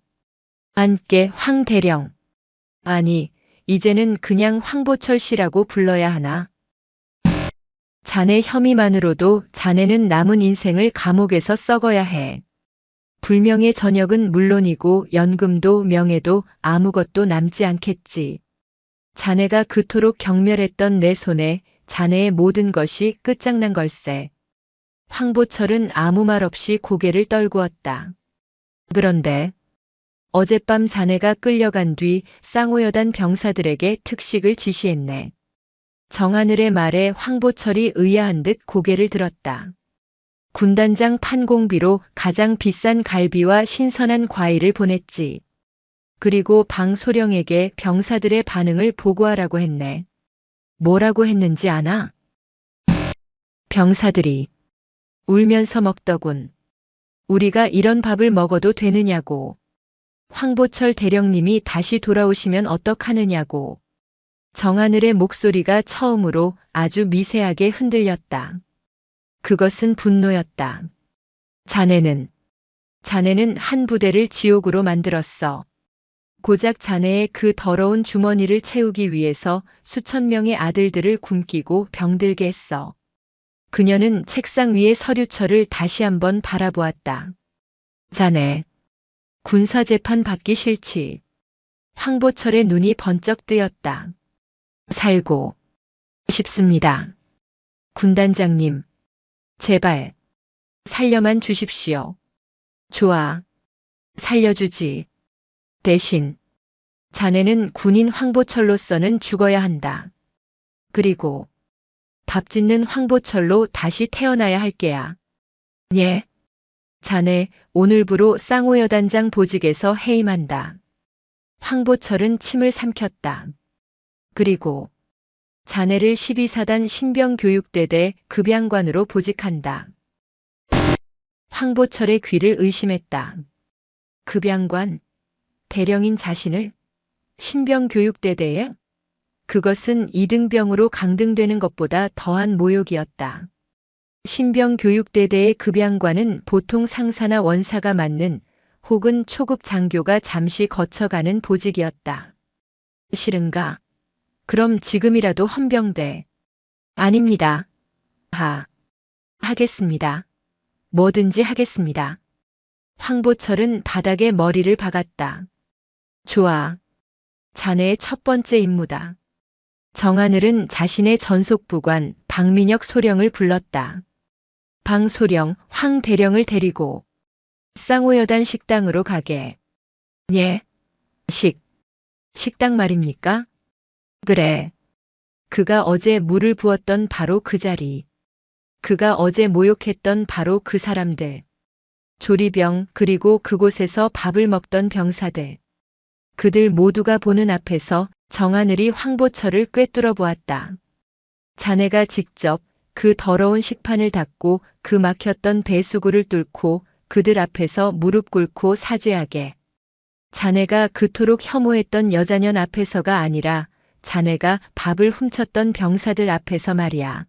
안께 황 대령. 아니, 이제는 그냥 황보철 씨라고 불러야 하나? 자네 혐의만으로도 자네는 남은 인생을 감옥에서 썩어야 해. 불명의 저녁은 물론이고 연금도 명예도 아무것도 남지 않겠지. 자네가 그토록 경멸했던 내 손에 자네의 모든 것이 끝장난 걸세. 황보철은 아무 말 없이 고개를 떨구었다. 그런데 어젯밤 자네가 끌려간 뒤 쌍호여단 병사들에게 특식을 지시했네. 정하늘의 말에 황보철이 의아한 듯 고개를 들었다. 군단장 판공비로 가장 비싼 갈비와 신선한 과일을 보냈지. 그리고 방소령에게 병사들의 반응을 보고하라고 했네. 뭐라고 했는지 아나? 병사들이 울면서 먹더군. 우리가 이런 밥을 먹어도 되느냐고. 황보철 대령님이 다시 돌아오시면 어떡하느냐고. 정하늘의 목소리가 처음으로 아주 미세하게 흔들렸다. 그것은 분노였다. 자네는 한 부대를 지옥으로 만들었어. 고작 자네의 그 더러운 주머니를 채우기 위해서 수천 명의 아들들을 굶기고 병들게 했어. 그녀는 책상 위의 서류철을 다시 한번 바라보았다. 자네, 군사재판 받기 싫지. 황보철의 눈이 번쩍 뜨였다. 살고 싶습니다. 군단장님, 제발 살려만 주십시오. 좋아, 살려주지. 대신 자네는 군인 황보철로서는 죽어야 한다. 그리고 밥 짓는 황보철로 다시 태어나야 할 게야. 예. 자네 오늘부로 쌍호여단장 보직에서 해임한다. 황보철은 침을 삼켰다. 그리고 자네를 12사단 신병교육대대 급양관으로 보직한다. 황보철의 귀를 의심했다. 급양관? 대령인 자신을 신병교육대대에? 그것은 이등병으로 강등되는 것보다 더한 모욕이었다. 신병교육대대의 급양관은 보통 상사나 원사가 맡는 혹은 초급 장교가 잠시 거쳐가는 보직이었다. 싫은가? 그럼 지금이라도 헌병대. 아닙니다. 하겠습니다. 뭐든지 하겠습니다. 황보철은 바닥에 머리를 박았다. 좋아. 자네의 첫 번째 임무다. 정하늘은 자신의 전속부관 박민혁 소령을 불렀다. 방소령 황 대령을 데리고 쌍호여단 식당으로 가게. 예. 식당 말입니까? 그래. 그가 어제 물을 부었던 바로 그 자리. 그가 어제 모욕했던 바로 그 사람들. 조리병 그리고 그곳에서 밥을 먹던 병사들. 그들 모두가 보는 앞에서 정하늘이 황보철을 꿰뚫어 보았다. 자네가 직접 그 더러운 식판을 닦고 그 막혔던 배수구를 뚫고 그들 앞에서 무릎 꿇고 사죄하게. 자네가 그토록 혐오했던 여자년 앞에서가 아니라 자네가 밥을 훔쳤던 병사들 앞에서 말이야.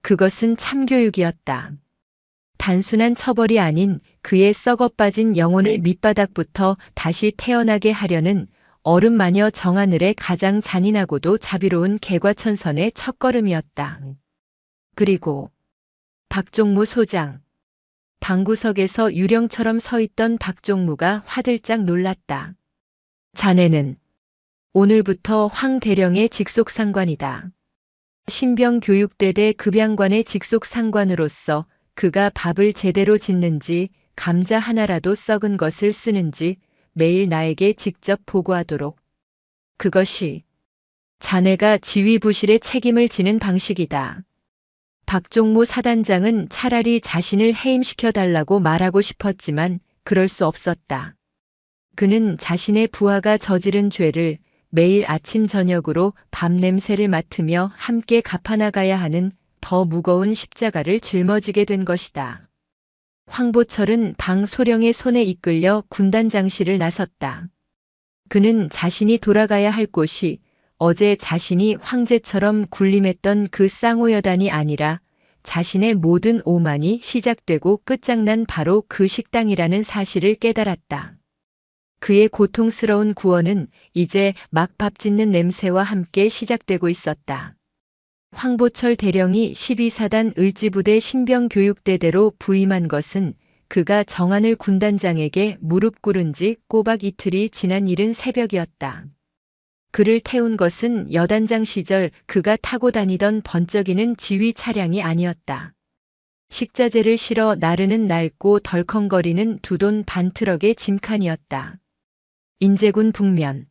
그것은 참교육이었다. 단순한 처벌이 아닌 그의 썩어빠진 영혼을 밑바닥부터 다시 태어나게 하려는 얼음마녀 정하늘의 가장 잔인하고도 자비로운 개과천선의 첫걸음이었다. 그리고 박종무 소장. 방구석에서 유령처럼 서 있던 박종무가 화들짝 놀랐다. 자네는 오늘부터 황 대령의 직속 상관이다. 신병교육대대 급양관의 직속 상관으로서 그가 밥을 제대로 짓는지 감자 하나라도 썩은 것을 쓰는지 매일 나에게 직접 보고하도록. 그것이 자네가 지휘부실의 책임을 지는 방식이다. 박종무 사단장은 차라리 자신을 해임시켜달라고 말하고 싶었지만 그럴 수 없었다. 그는 자신의 부하가 저지른 죄를 매일 아침 저녁으로 밤 냄새를 맡으며 함께 갚아나가야 하는 더 무거운 십자가를 짊어지게 된 것이다. 황보철은 방소령의 손에 이끌려 군단장실을 나섰다. 그는 자신이 돌아가야 할 곳이 어제 자신이 황제처럼 군림했던 그 쌍호여단이 아니라 자신의 모든 오만이 시작되고 끝장난 바로 그 식당이라는 사실을 깨달았다. 그의 고통스러운 구원은 이제 막 밥 짓는 냄새와 함께 시작되고 있었다. 황보철 대령이 12사단 을지부대 신병교육대대로 부임한 것은 그가 정한을 군단장에게 무릎 꿇은 지 꼬박 이틀이 지난 이른 새벽이었다. 그를 태운 것은 여단장 시절 그가 타고 다니던 번쩍이는 지휘 차량이 아니었다. 식자재를 실어 나르는 낡고 덜컹거리는 두 돈 반 트럭의 짐칸이었다. 인제군 북면.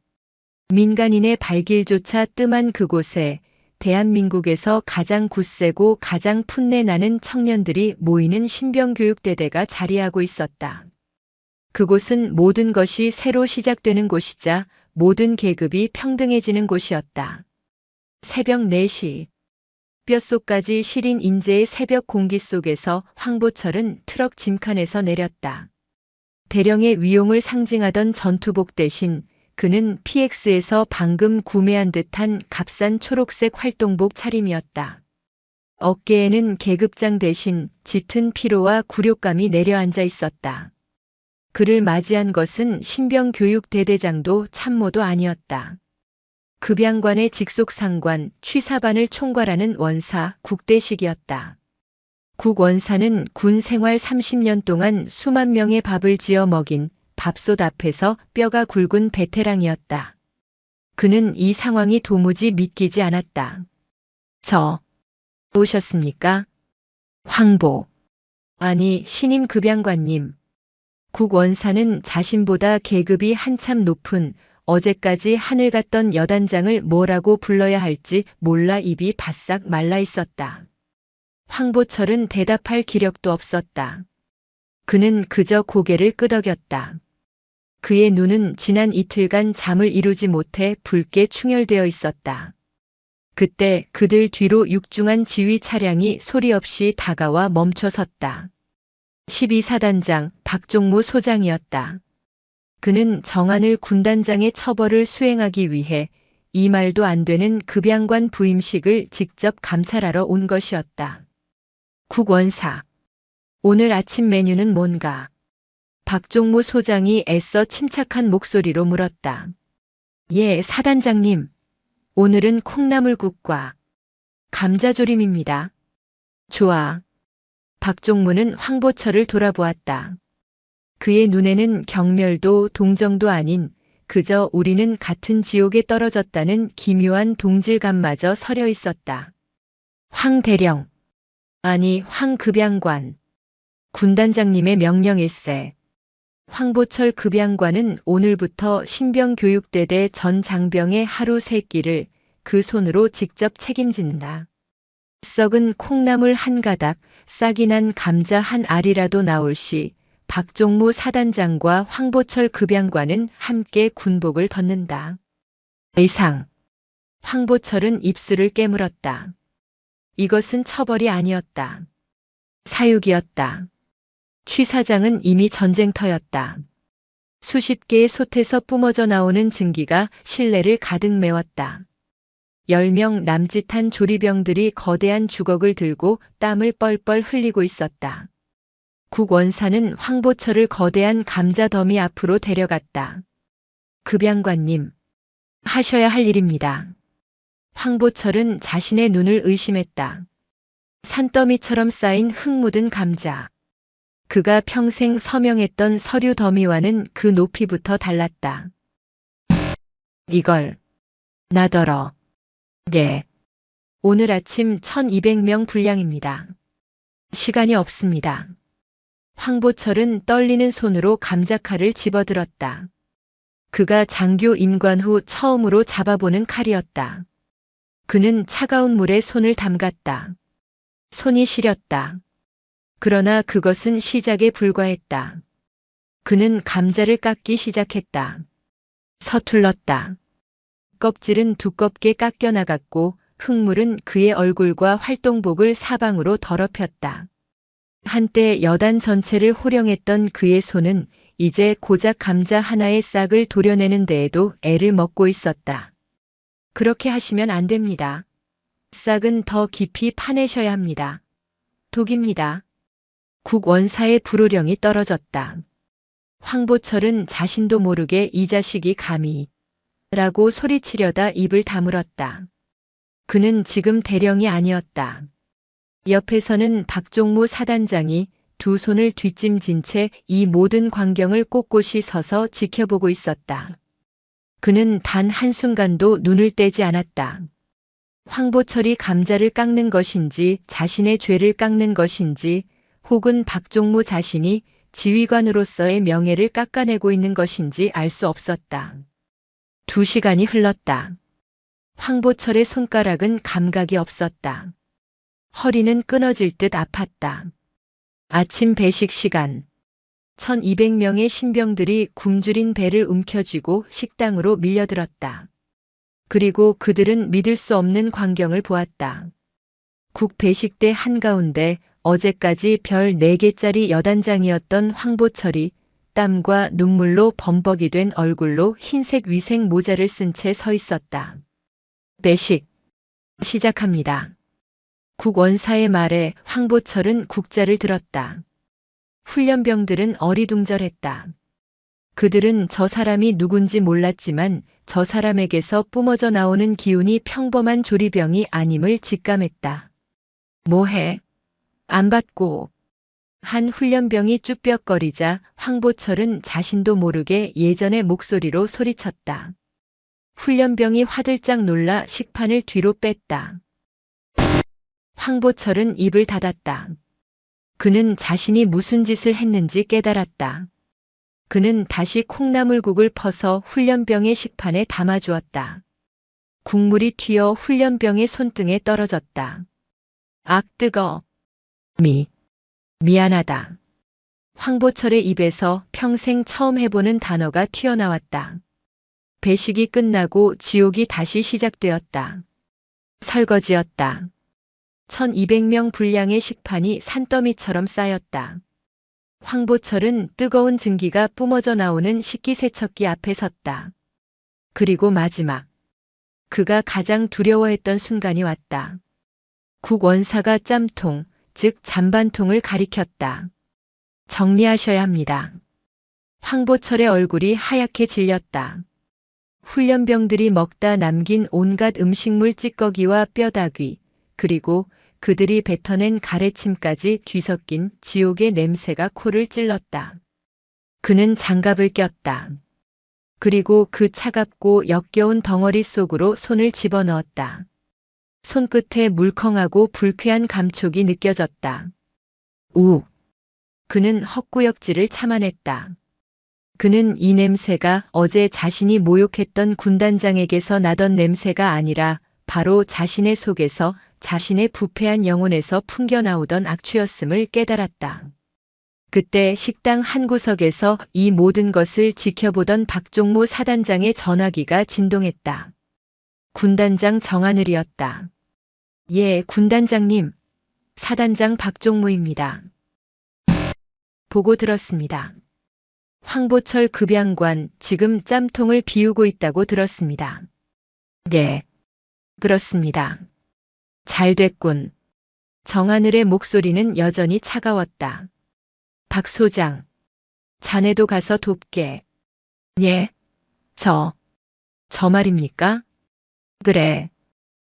민간인의 발길조차 뜸한 그곳에 대한민국에서 가장 굳세고 가장 풋내 나는 청년들이 모이는 신병교육대대가 자리하고 있었다. 그곳은 모든 것이 새로 시작되는 곳이자 모든 계급이 평등해지는 곳이었다. 새벽 4시. 뼛속까지 시린 인제의 새벽 공기 속에서 황보철은 트럭 짐칸에서 내렸다. 대령의 위용을 상징하던 전투복 대신 그는 PX에서 방금 구매한 듯한 값싼 초록색 활동복 차림이었다. 어깨에는 계급장 대신 짙은 피로와 굴욕감이 내려앉아 있었다. 그를 맞이한 것은 신병교육대대장도 참모도 아니었다. 급양관의 직속 상관 취사반을 총괄하는 원사 국대식이었다. 국원사는 군 생활 30년 동안 수만 명의 밥을 지어 먹인 밥솥 앞에서 뼈가 굵은 베테랑이었다. 그는 이 상황이 도무지 믿기지 않았다. 오셨습니까? 황보. 아니, 신임 급양관님. 국원사는 자신보다 계급이 한참 높은 어제까지 하늘 갔던 여단장을 뭐라고 불러야 할지 몰라 입이 바싹 말라 있었다. 황보철은 대답할 기력도 없었다. 그는 그저 고개를 끄덕였다. 그의 눈은 지난 이틀간 잠을 이루지 못해 붉게 충혈되어 있었다. 그때 그들 뒤로 육중한 지휘 차량이 소리 없이 다가와 멈춰 섰다. 12사단장 박종무 소장이었다. 그는 정한을 군단장의 처벌을 수행하기 위해 이 말도 안 되는 급양관 부임식을 직접 감찰하러 온 것이었다. 국원사. 오늘 아침 메뉴는 뭔가? 박종무 소장이 애써 침착한 목소리로 물었다. 예, 사단장님. 오늘은 콩나물국과 감자조림입니다. 좋아. 박종무는 황보철을 돌아보았다. 그의 눈에는 경멸도 동정도 아닌 그저 우리는 같은 지옥에 떨어졌다는 기묘한 동질감마저 서려 있었다. 황 대령. 아니, 황 급양관. 군단장님의 명령일세. 황보철 급양관은 오늘부터 신병교육대대 전 장병의 하루 3끼를 그 손으로 직접 책임진다. 썩은 콩나물 한 가닥, 싹이 난 감자 한 알이라도 나올 시 박종무 사단장과 황보철 급양관은 함께 군복을 덧는다. 이상. 황보철은 입술을 깨물었다. 이것은 처벌이 아니었다. 사육이었다. 취 사장은 이미 전쟁터였다. 수십 개의 솥에서 뿜어져 나오는 증기가 실내를 가득 메웠다. 10명 남짓한 조리병들이 거대한 주걱을 들고 땀을 뻘뻘 흘리고 있었다. 국원사는 황보철을 거대한 감자 더미 앞으로 데려갔다. 급양관님, 하셔야 할 일입니다. 황보철은 자신의 눈을 의심했다. 산더미처럼 쌓인 흙 묻은 감자. 그가 평생 서명했던 서류 더미와는 그 높이부터 달랐다. 이걸 나더러. 네. 오늘 아침 1200명 분량입니다. 시간이 없습니다. 황보철은 떨리는 손으로 감자칼을 집어들었다. 그가 장교 임관 후 처음으로 잡아보는 칼이었다. 그는 차가운 물에 손을 담갔다. 손이 시렸다. 그러나 그것은 시작에 불과했다. 그는 감자를 깎기 시작했다. 서툴렀다. 껍질은 두껍게 깎여 나갔고 흙물은 그의 얼굴과 활동복을 사방으로 더럽혔다. 한때 여단 전체를 호령했던 그의 손은 이제 고작 감자 하나의 싹을 도려내는 데에도 애를 먹고 있었다. 그렇게 하시면 안 됩니다. 싹은 더 깊이 파내셔야 합니다. 독입니다. 국원사의 불호령이 떨어졌다. 황보철은 자신도 모르게 이 자식이 감히 라고 소리치려다 입을 다물었다. 그는 지금 대령이 아니었다. 옆에서는 박종무 사단장이 두 손을 뒷짐진 채 이 모든 광경을 꼿꼿이 서서 지켜보고 있었다. 그는 단 한순간도 눈을 떼지 않았다. 황보철이 감자를 깎는 것인지 자신의 죄를 깎는 것인지 혹은 박종무 자신이 지휘관으로서의 명예를 깎아내고 있는 것인지 알 수 없었다. 2시간이 흘렀다. 황보철의 손가락은 감각이 없었다. 허리는 끊어질 듯 아팠다. 아침 배식 시간. 1200명의 신병들이 굶주린 배를 움켜쥐고 식당으로 밀려들었다. 그리고 그들은 믿을 수 없는 광경을 보았다. 국 배식대 한가운데 어제까지 별 4개짜리 여단장이었던 황보철이 땀과 눈물로 범벅이 된 얼굴로 흰색 위생 모자를 쓴 채 서 있었다. 배식 시작합니다. 국 원사의 말에 황보철은 국자를 들었다. 훈련병들은 어리둥절했다. 그들은 저 사람이 누군지 몰랐지만 저 사람에게서 뿜어져 나오는 기운이 평범한 조리병이 아님을 직감했다. 뭐해? 안 받고. 한 훈련병이 쭈뼛거리자 황보철은 자신도 모르게 예전의 목소리로 소리쳤다. 훈련병이 화들짝 놀라 식판을 뒤로 뺐다. 황보철은 입을 닫았다. 그는 자신이 무슨 짓을 했는지 깨달았다. 그는 다시 콩나물국을 퍼서 훈련병의 식판에 담아주었다. 국물이 튀어 훈련병의 손등에 떨어졌다. 악 뜨거. 미안하다. 황보철의 입에서 평생 처음 해보는 단어가 튀어나왔다. 배식이 끝나고 지옥이 다시 시작되었다. 설거지였다. 1200명 분량의 식판이 산더미처럼 쌓였다. 황보철은 뜨거운 증기가 뿜어져 나오는 식기세척기 앞에 섰다. 그리고 마지막. 그가 가장 두려워했던 순간이 왔다. 국 원사가 짬통, 즉 잔반통을 가리켰다. 정리하셔야 합니다. 황보철의 얼굴이 하얗게 질렸다. 훈련병들이 먹다 남긴 온갖 음식물 찌꺼기와 뼈다귀, 그리고 그들이 뱉어낸 가래침까지 뒤섞인 지옥의 냄새가 코를 찔렀다. 그는 장갑을 꼈다. 그리고 그 차갑고 역겨운 덩어리 속으로 손을 집어넣었다. 손끝에 물컹하고 불쾌한 감촉이 느껴졌다. 그는 헛구역질을 참아냈다. 그는 이 냄새가 어제 자신이 모욕했던 군단장에게서 나던 냄새가 아니라 바로 자신의 속에서 자신의 부패한 영혼에서 풍겨나오던 악취였음을 깨달았다. 그때 식당 한 구석에서 이 모든 것을 지켜보던 박종무 사단장의 전화기가 진동했다. 군단장 정하늘이었다. 예, 군단장님. 사단장 박종무입니다. 보고 들었습니다. 황보철 급양관 지금 짬통을 비우고 있다고 들었습니다. 네, 그렇습니다. 잘 됐군. 정하늘의 목소리는 여전히 차가웠다. 박 소장, 자네도 가서 돕게. 예, 저 말입니까? 그래.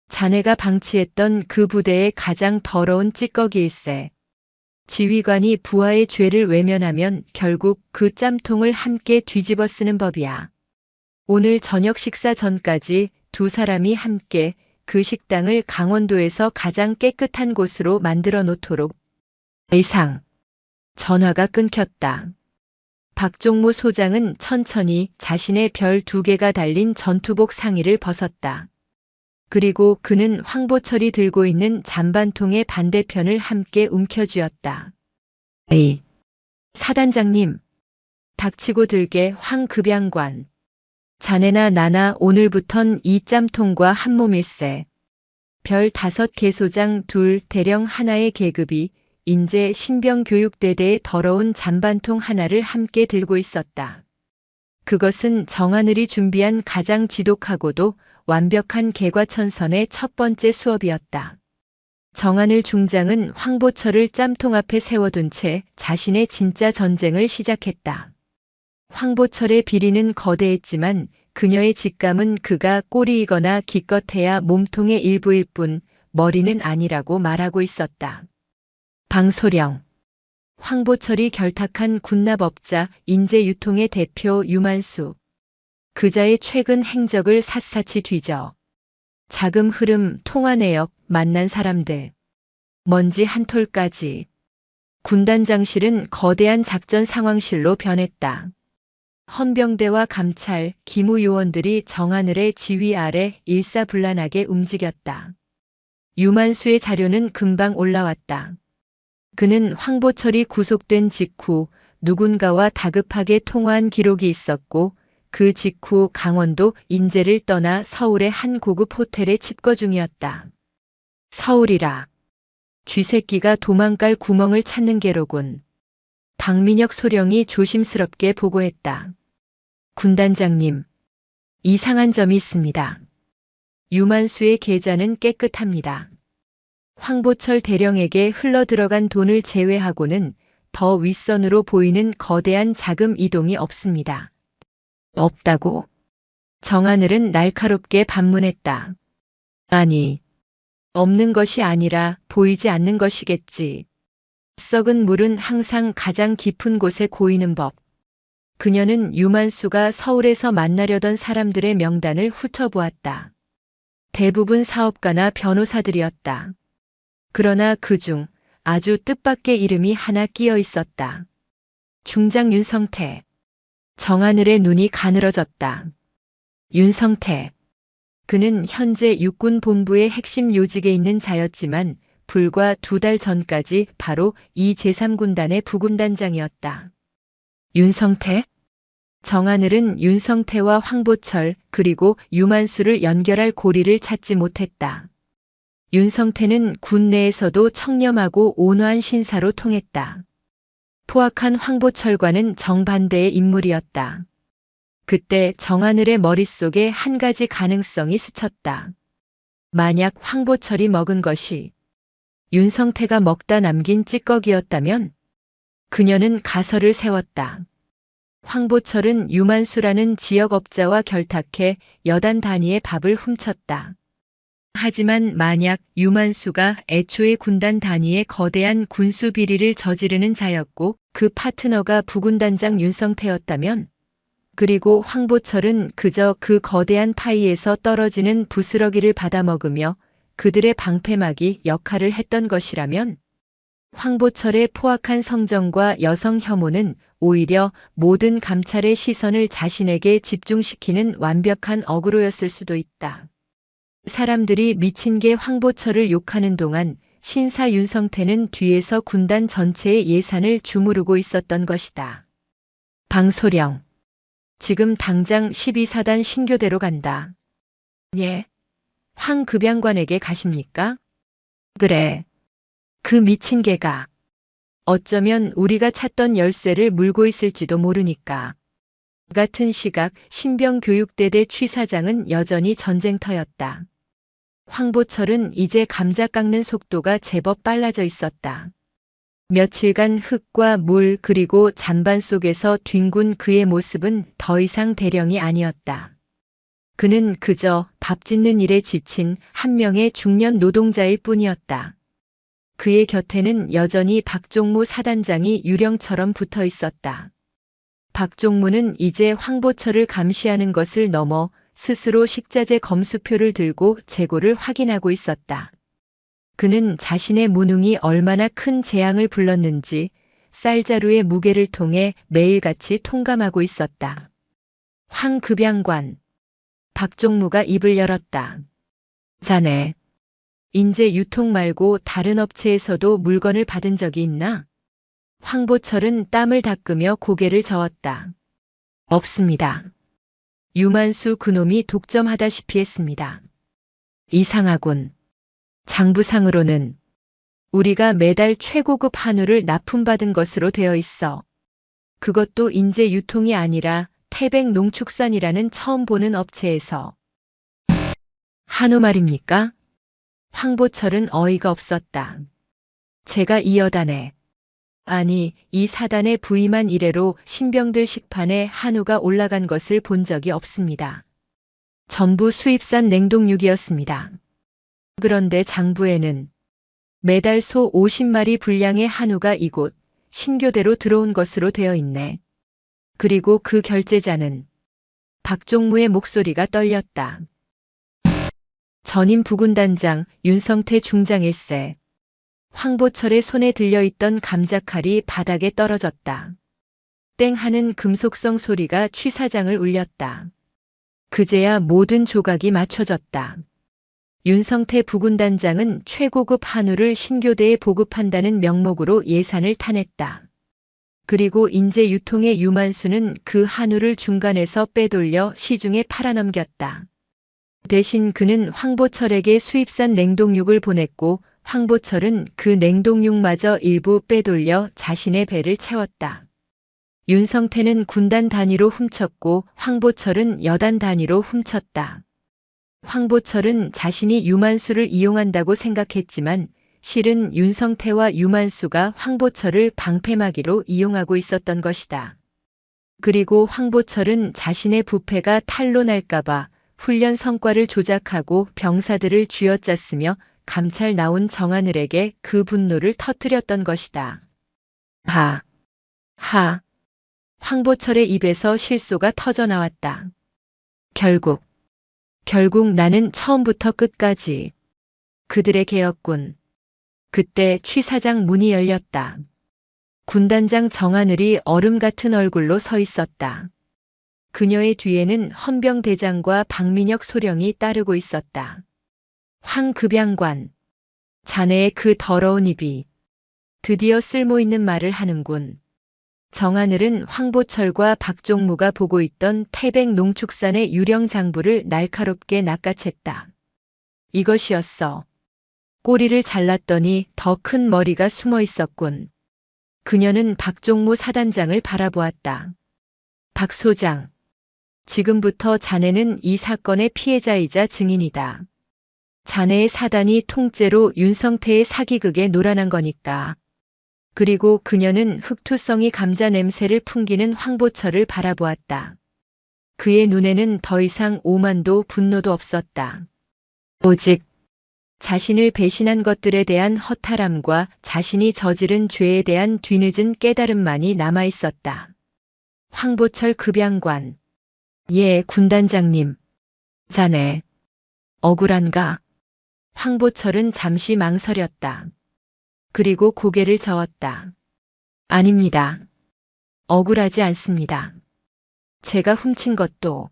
자네가 방치했던 그 부대의 가장 더러운 찌꺼기일세. 지휘관이 부하의 죄를 외면하면 결국 그 짬통을 함께 뒤집어 쓰는 법이야. 오늘 저녁 식사 전까지 두 사람이 함께 그 식당을 강원도에서 가장 깨끗한 곳으로 만들어 놓도록. 이상. 전화가 끊겼다. 박종무 소장은 천천히 자신의 별 2개가 달린 전투복 상의를 벗었다. 그리고 그는 황보철이 들고 있는 잔반통의 반대편을 함께 움켜쥐었다. 에이, 사단장님. 닥치고 들게 황급양관. 자네나 나나 오늘부턴 이 짬통과 한 몸일세. 별 5개 소장 2, 대령 하나의 계급이 인제 신병교육대대의 더러운 잔반통 하나를 함께 들고 있었다. 그것은 정하늘이 준비한 가장 지독하고도 완벽한 개과천선의 첫 번째 수업이었다. 정하늘 중장은 황보철을 짬통 앞에 세워둔 채 자신의 진짜 전쟁을 시작했다. 황보철의 비리는 거대했지만 그녀의 직감은 그가 꼬리이거나 기껏해야 몸통의 일부일 뿐 머리는 아니라고 말하고 있었다. 방소령. 황보철이 결탁한 군납업자 인재유통의 대표 유만수. 그자의 최근 행적을 샅샅이 뒤져 자금 흐름, 통화 내역, 만난 사람들, 먼지 한 톨까지. 군단장실은 거대한 작전 상황실로 변했다. 헌병대와 감찰, 기무 요원들이 정하늘의 지휘 아래 일사불란하게 움직였다. 유만수의 자료는 금방 올라왔다. 그는 황보철이 구속된 직후 누군가와 다급하게 통화한 기록이 있었고 그 직후 강원도 인제를 떠나 서울의 한 고급 호텔에 집거 중이었다. 서울이라. 쥐새끼가 도망갈 구멍을 찾는 게로군. 박민혁 소령이 조심스럽게 보고했다. 군단장님, 이상한 점이 있습니다. 유만수의 계좌는 깨끗합니다. 황보철 대령에게 흘러들어간 돈을 제외하고는 더 윗선으로 보이는 거대한 자금 이동이 없습니다. 없다고? 정하늘은 날카롭게 반문했다. 아니, 없는 것이 아니라 보이지 않는 것이겠지. 썩은 물은 항상 가장 깊은 곳에 고이는 법. 그녀는 유만수가 서울에서 만나려던 사람들의 명단을 훑어보았다. 대부분 사업가나 변호사들이었다. 그러나 그중 아주 뜻밖의 이름이 하나 끼어 있었다. 중장 윤성태. 정하늘의 눈이 가늘어졌다. 윤성태. 그는 현재 육군본부의 핵심 요직에 있는 자였지만 불과 2달 전까지 바로 이 제3군단의 부군단장이었다. 윤성태? 정하늘은 윤성태와 황보철 그리고 유만수를 연결할 고리를 찾지 못했다. 윤성태는 군 내에서도 청렴하고 온화한 신사로 통했다. 포악한 황보철과는 정반대의 인물이었다. 그때 정하늘의 머릿속에 한 가지 가능성이 스쳤다. 만약 황보철이 먹은 것이 윤성태가 먹다 남긴 찌꺼기였다면 그녀는 가설을 세웠다. 황보철은 유만수라는 지역업자와 결탁해 여단 단위의 밥을 훔쳤다. 하지만 만약 유만수가 애초에 군단 단위의 거대한 군수 비리를 저지르는 자였고 그 파트너가 부군단장 윤성태였다면 그리고 황보철은 그저 그 거대한 파이에서 떨어지는 부스러기를 받아먹으며 그들의 방패막이 역할을 했던 것이라면 황보철의 포악한 성정과 여성 혐오는 오히려 모든 감찰의 시선을 자신에게 집중시키는 완벽한 어그로였을 수도 있다. 사람들이 미친 개 황보철을 욕하는 동안 신사 윤성태는 뒤에서 군단 전체의 예산을 주무르고 있었던 것이다. 방소령. 지금 당장 12사단 신교대로 간다. 예. 황급양관에게 가십니까? 그래. 그 미친 개가 어쩌면 우리가 찾던 열쇠를 물고 있을지도 모르니까. 같은 시각 신병교육대대 취사장은 여전히 전쟁터였다. 황보철은 이제 감자 깎는 속도가 제법 빨라져 있었다. 며칠간 흙과 물 그리고 잔반 속에서 뒹군 그의 모습은 더 이상 대령이 아니었다. 그는 그저 밥 짓는 일에 지친 한 명의 중년 노동자일 뿐이었다. 그의 곁에는 여전히 박종무 사단장이 유령처럼 붙어 있었다. 박종무는 이제 황보철을 감시하는 것을 넘어 스스로 식자재 검수표를 들고 재고를 확인하고 있었다. 그는 자신의 무능이 얼마나 큰 재앙을 불렀는지 쌀자루의 무게를 통해 매일같이 통감하고 있었다. 황급양관. 박종무가 입을 열었다. 자네, 인제 유통 말고 다른 업체에서도 물건을 받은 적이 있나? 황보철은 땀을 닦으며 고개를 저었다. 없습니다. 유만수 그놈이 독점하다시피 했습니다. 이상하군. 장부상으로는 우리가 매달 최고급 한우를 납품받은 것으로 되어 있어. 그것도 인제 유통이 아니라 태백농축산이라는 처음 보는 업체에서. 한우 말입니까? 황보철은 어이가 없었다. 제가 이 여단에, 아니 이 사단에 부임한 이래로 신병들 식판에 한우가 올라간 것을 본 적이 없습니다. 전부 수입산 냉동육이었습니다. 그런데 장부에는 매달 소 50마리 분량의 한우가 이곳 신교대로 들어온 것으로 되어 있네. 그리고 그 결제자는 박종무의 목소리가 떨렸다. 전임 부군단장 윤성태 중장일세. 황보철의 손에 들려있던 감자칼이 바닥에 떨어졌다. 땡 하는 금속성 소리가 취사장을 울렸다. 그제야 모든 조각이 맞춰졌다. 윤성태 부군단장은 최고급 한우를 신교대에 보급한다는 명목으로 예산을 타냈다. 그리고 인재 유통의 유만수는 그 한우를 중간에서 빼돌려 시중에 팔아넘겼다. 대신 그는 황보철에게 수입산 냉동육을 보냈고 황보철은 그 냉동육마저 일부 빼돌려 자신의 배를 채웠다. 윤성태는 군단 단위로 훔쳤고 황보철은 여단 단위로 훔쳤다. 황보철은 자신이 유만수를 이용한다고 생각했지만 실은 윤성태와 유만수가 황보철을 방패막이로 이용하고 있었던 것이다. 그리고 황보철은 자신의 부패가 탄로 날까봐 훈련 성과를 조작하고 병사들을 쥐어짰으며 감찰 나온 정하늘에게 그 분노를 터뜨렸던 것이다. 하. 황보철의 입에서 실소가 터져나왔다. 결국 나는 처음부터 끝까지 그들의 개였군. 그때 취사장 문이 열렸다. 군단장 정하늘이 얼음 같은 얼굴로 서 있었다. 그녀의 뒤에는 헌병대장과 박민혁 소령이 따르고 있었다. 황급양관, 자네의 그 더러운 입이 드디어 쓸모있는 말을 하는군. 정하늘은 황보철과 박종무가 보고 있던 태백 농축산의 유령 장부를 날카롭게 낚아챘다. 이것이었어. 꼬리를 잘랐더니 더 큰 머리가 숨어 있었군. 그녀는 박종무 사단장을 바라보았다. 박 소장, 지금부터 자네는 이 사건의 피해자이자 증인이다. 자네의 사단이 통째로 윤성태의 사기극에 놀아난 거니까. 그리고 그녀는 흑투성이 감자 냄새를 풍기는 황보철을 바라보았다. 그의 눈에는 더 이상 오만도 분노도 없었다. 오직 자신을 배신한 것들에 대한 허탈함과 자신이 저지른 죄에 대한 뒤늦은 깨달음만이 남아있었다. 황보철 급양관. 예, 군단장님. 자네, 억울한가? 황보철은 잠시 망설였다. 그리고 고개를 저었다. 아닙니다. 억울하지 않습니다. 제가 훔친 것도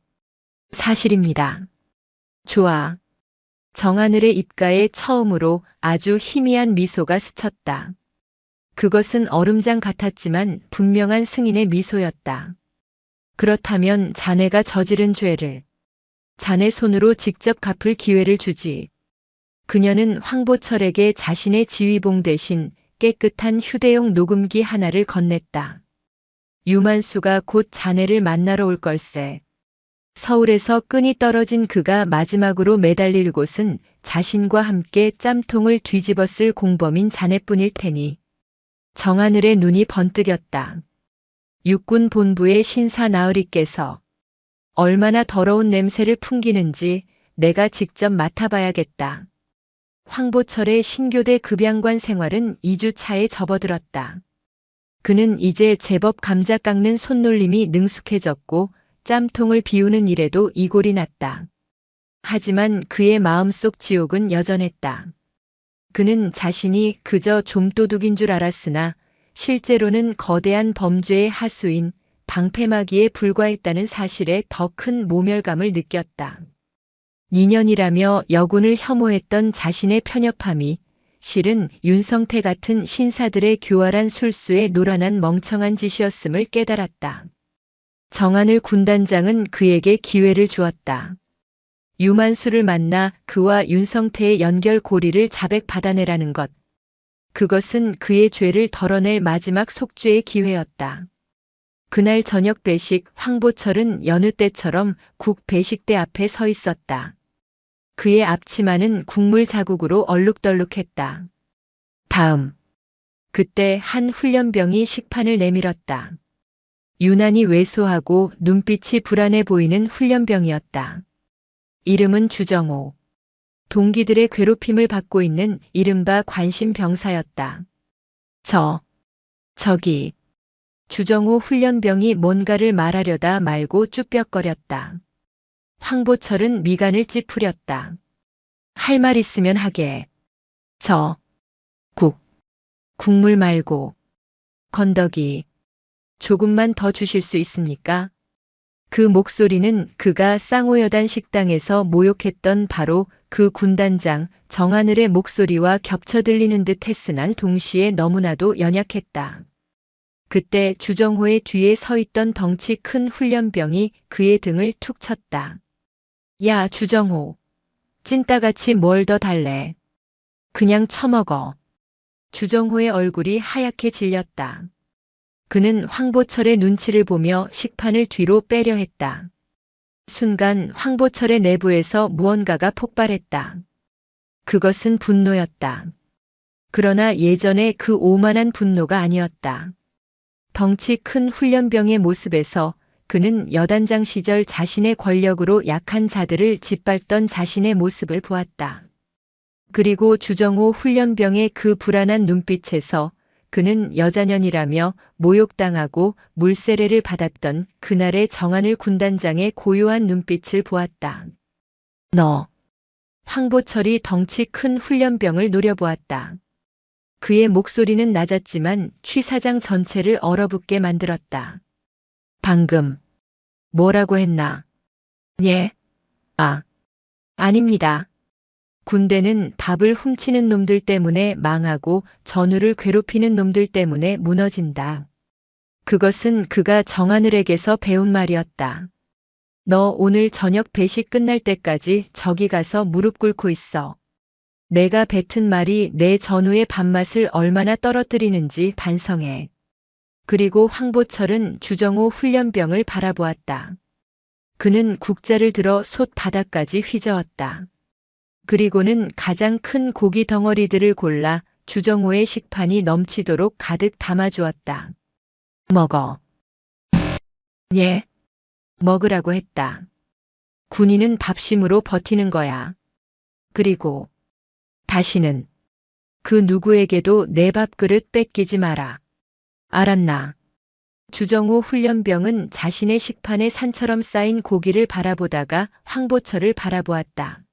사실입니다. 좋아. 정하늘의 입가에 처음으로 아주 희미한 미소가 스쳤다. 그것은 얼음장 같았지만 분명한 승인의 미소였다. 그렇다면 자네가 저지른 죄를 자네 손으로 직접 갚을 기회를 주지. 그녀는 황보철에게 자신의 지휘봉 대신 깨끗한 휴대용 녹음기 하나를 건넸다. 유만수가 곧 자네를 만나러 올 걸세. 서울에서 끈이 떨어진 그가 마지막으로 매달릴 곳은 자신과 함께 짬통을 뒤집었을 공범인 자네뿐일 테니. 정하늘의 눈이 번뜩였다. 육군 본부의 신사 나으리께서 얼마나 더러운 냄새를 풍기는지 내가 직접 맡아봐야겠다. 황보철의 신교대 급양관 생활은 2주 차에 접어들었다. 그는 이제 제법 감자 깎는 손놀림이 능숙해졌고 짬통을 비우는 일에도 이골이 났다. 하지만 그의 마음속 지옥은 여전했다. 그는 자신이 그저 좀도둑인 줄 알았으나 실제로는 거대한 범죄의 하수인 방패막이에 불과했다는 사실에 더 큰 모멸감을 느꼈다. 2년이라며 여군을 혐오했던 자신의 편협함이 실은 윤성태 같은 신사들의 교활한 술수에 노란한 멍청한 짓이었음을 깨달았다. 정하늘 군단장은 그에게 기회를 주었다. 유만수를 만나 그와 윤성태의 연결 고리를 자백받아내라는 것. 그것은 그의 죄를 덜어낼 마지막 속죄의 기회였다. 그날 저녁 배식 황보철은 여느 때처럼 국 배식대 앞에 서 있었다. 그의 앞치마는 국물 자국으로 얼룩덜룩했다. 다음. 그때 한 훈련병이 식판을 내밀었다. 유난히 왜소하고 눈빛이 불안해 보이는 훈련병이었다. 이름은 주정호. 동기들의 괴롭힘을 받고 있는 이른바 관심병사였다. 저기. 주정호 훈련병이 뭔가를 말하려다 말고 쭈뼛거렸다. 황보철은 미간을 찌푸렸다. 할 말 있으면 하게. 국물 말고. 건더기. 조금만 더 주실 수 있습니까? 그 목소리는 그가 쌍호여단 식당에서 모욕했던 바로 그 군단장 정하늘의 목소리와 겹쳐 들리는 듯 했으나 동시에 너무나도 연약했다. 그때 주정호의 뒤에 서 있던 덩치 큰 훈련병이 그의 등을 툭 쳤다. 야, 주정호. 찐따같이 뭘 더 달래. 그냥 처먹어. 주정호의 얼굴이 하얗게 질렸다. 그는 황보철의 눈치를 보며 식판을 뒤로 빼려 했다. 순간 황보철의 내부에서 무언가가 폭발했다. 그것은 분노였다. 그러나 예전의 그 오만한 분노가 아니었다. 덩치 큰 훈련병의 모습에서 그는 여단장 시절 자신의 권력으로 약한 자들을 짓밟던 자신의 모습을 보았다. 그리고 주정호 훈련병의 그 불안한 눈빛에서 그는 여자년이라며 모욕당하고 물세례를 받았던 그날의 정하늘 군단장의 고요한 눈빛을 보았다. 너. 황보철이 덩치 큰 훈련병을 노려보았다. 그의 목소리는 낮았지만 취 사장 전체를 얼어붙게 만들었다. 방금 뭐라고 했나? 예? 아닙니다. 군대는 밥을 훔치는 놈들 때문에 망하고 전우를 괴롭히는 놈들 때문에 무너진다. 그것은 그가 정하늘에게서 배운 말이었다. 너 오늘 저녁 배식 끝날 때까지 저기 가서 무릎 꿇고 있어. 내가 뱉은 말이 내 전우의 밥맛을 얼마나 떨어뜨리는지 반성해. 그리고 황보철은 주정호 훈련병을 바라보았다. 그는 국자를 들어 솥 바닥까지 휘저었다. 그리고는 가장 큰 고기 덩어리들을 골라 주정호의 식판이 넘치도록 가득 담아주었다. 먹어. 예. 먹으라고 했다. 군인은 밥심으로 버티는 거야. 그리고 다시는 그 누구에게도 내 밥그릇 뺏기지 마라. 알았나? 주정호 훈련병은 자신의 식판에 산처럼 쌓인 고기를 바라보다가 황보철을 바라보았다.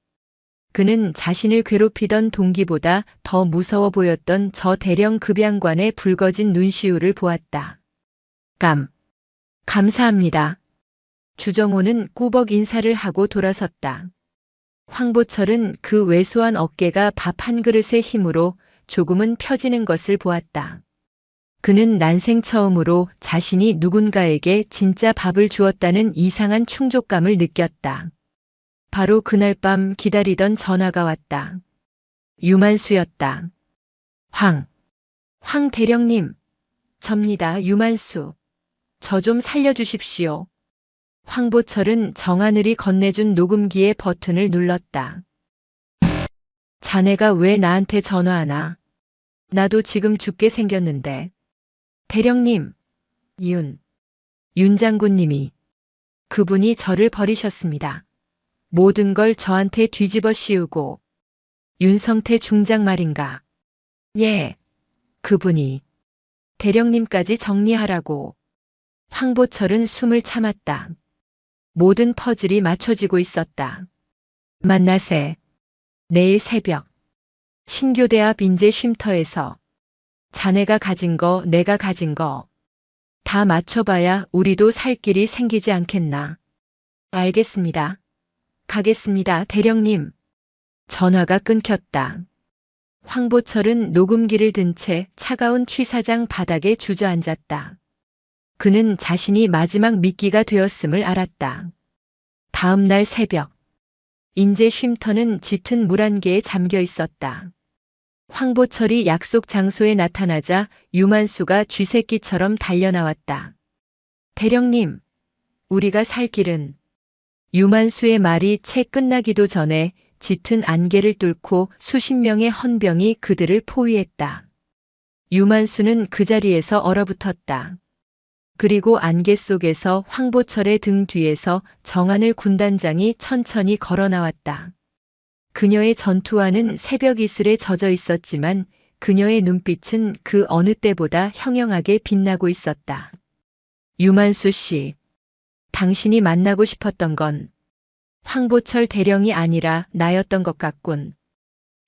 그는 자신을 괴롭히던 동기보다 더 무서워 보였던 저 대령 급양관의 붉어진 눈시울을 보았다. 감사합니다. 주정호는 꾸벅 인사를 하고 돌아섰다. 황보철은 그 왜소한 어깨가 밥 한 그릇의 힘으로 조금은 펴지는 것을 보았다. 그는 난생 처음으로 자신이 누군가에게 진짜 밥을 주었다는 이상한 충족감을 느꼈다. 바로 그날 밤 기다리던 전화가 왔다. 유만수였다. 황 대령님. 접니다, 유만수. 저 좀 살려주십시오. 황보철은 정하늘이 건네준 녹음기의 버튼을 눌렀다. 자네가 왜 나한테 전화하나? 나도 지금 죽게 생겼는데. 대령님. 윤 장군님이. 그분이 저를 버리셨습니다. 모든 걸 저한테 뒤집어 씌우고. 윤성태 중장 말인가? 예. 그분이. 대령님까지 정리하라고. 황보철은 숨을 참았다. 모든 퍼즐이 맞춰지고 있었다. 만나세. 내일 새벽. 신교대 앞 인제 쉼터에서. 자네가 가진 거, 내가 가진 거. 다 맞춰봐야 우리도 살 길이 생기지 않겠나. 알겠습니다. 가겠습니다, 대령님. 전화가 끊겼다. 황보철은 녹음기를 든 채 차가운 취사장 바닥에 주저앉았다. 그는 자신이 마지막 미끼가 되었음을 알았다. 다음 날 새벽. 인제 쉼터는 짙은 물 안개에 잠겨 있었다. 황보철이 약속 장소에 나타나자 유만수가 쥐새끼처럼 달려나왔다. 대령님, 우리가 살 길은. 유만수의 말이 채 끝나기도 전에 짙은 안개를 뚫고 수십 명의 헌병이 그들을 포위했다. 유만수는 그 자리에서 얼어붙었다. 그리고 안개 속에서 황보철의 등 뒤에서 정하늘 군단장이 천천히 걸어 나왔다. 그녀의 전투화는 새벽 이슬에 젖어 있었지만 그녀의 눈빛은 그 어느 때보다 형형하게 빛나고 있었다. 유만수 씨, 당신이 만나고 싶었던 건 황보철 대령이 아니라 나였던 것 같군.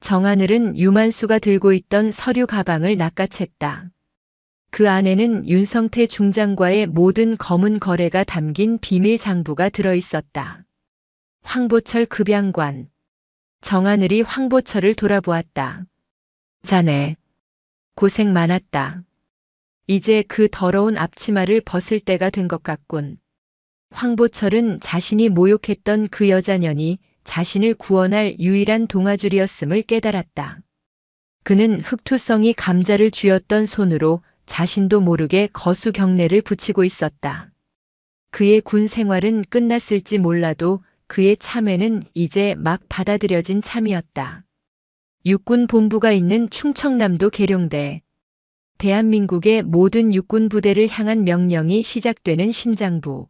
정하늘은 유만수가 들고 있던 서류 가방을 낚아챘다. 그 안에는 윤성태 중장과의 모든 검은 거래가 담긴 비밀 장부가 들어 있었다. 황보철 급양관. 정하늘이 황보철을 돌아보았다. 자네, 고생 많았다. 이제 그 더러운 앞치마를 벗을 때가 된 것 같군. 황보철은 자신이 모욕했던 그 여자년이 자신을 구원할 유일한 동아줄이었음을 깨달았다. 그는 흑투성이 감자를 쥐었던 손으로 자신도 모르게 거수 경례를 붙이고 있었다. 그의 군 생활은 끝났을지 몰라도 그의 참회는 이제 막 받아들여진 참이었다. 육군 본부가 있는 충청남도 계룡대. 대한민국의 모든 육군 부대를 향한 명령이 시작되는 심장부.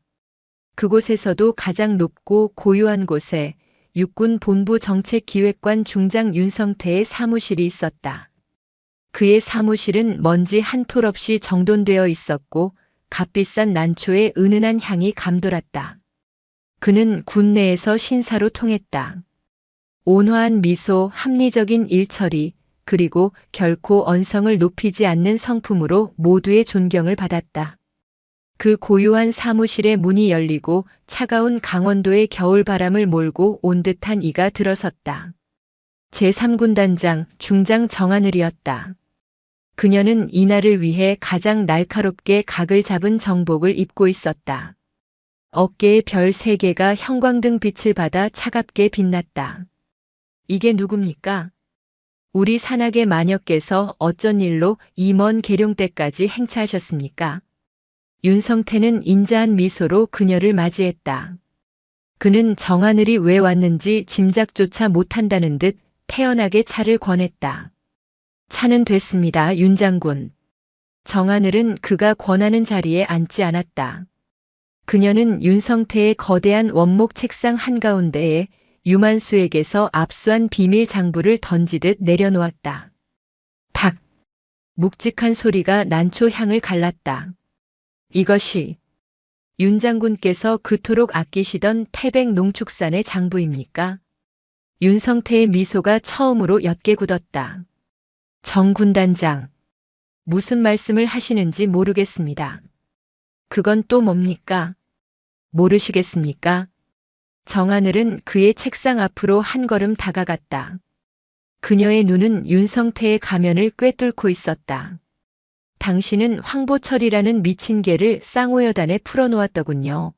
그곳에서도 가장 높고 고유한 곳에 육군 본부 정책기획관 중장 윤성태의 사무실이 있었다. 그의 사무실은 먼지 한 톨 없이 정돈되어 있었고 값비싼 난초의 은은한 향이 감돌았다. 그는 군 내에서 신사로 통했다. 온화한 미소, 합리적인 일처리, 그리고 결코 언성을 높이지 않는 성품으로 모두의 존경을 받았다. 그 고요한 사무실의 문이 열리고 차가운 강원도의 겨울바람을 몰고 온 듯한 이가 들어섰다. 제3군단장 중장 정하늘이었다. 그녀는 이날을 위해 가장 날카롭게 각을 잡은 정복을 입고 있었다. 어깨에 별 3개가 형광등 빛을 받아 차갑게 빛났다. 이게 누굽니까? 우리 산악의 마녀께서 어쩐 일로 이 먼 계룡대까지 행차하셨습니까? 윤성태는 인자한 미소로 그녀를 맞이했다. 그는 정하늘이 왜 왔는지 짐작조차 못한다는 듯 태연하게 차를 권했다. 차는 됐습니다, 윤 장군. 정하늘은 그가 권하는 자리에 앉지 않았다. 그녀는 윤성태의 거대한 원목 책상 한가운데에 유만수에게서 압수한 비밀 장부를 던지듯 내려놓았다. 탁! 묵직한 소리가 난초 향을 갈랐다. 이것이 윤 장군께서 그토록 아끼시던 태백 농축산의 장부입니까? 윤성태의 미소가 처음으로 옅게 굳었다. 정 군단장, 무슨 말씀을 하시는지 모르겠습니다. 그건 또 뭡니까? 모르시겠습니까? 정하늘은 그의 책상 앞으로 한 걸음 다가갔다. 그녀의 눈은 윤성태의 가면을 꿰뚫고 있었다. 당신은 황보철이라는 미친 개를 쌍호여단에 풀어놓았더군요.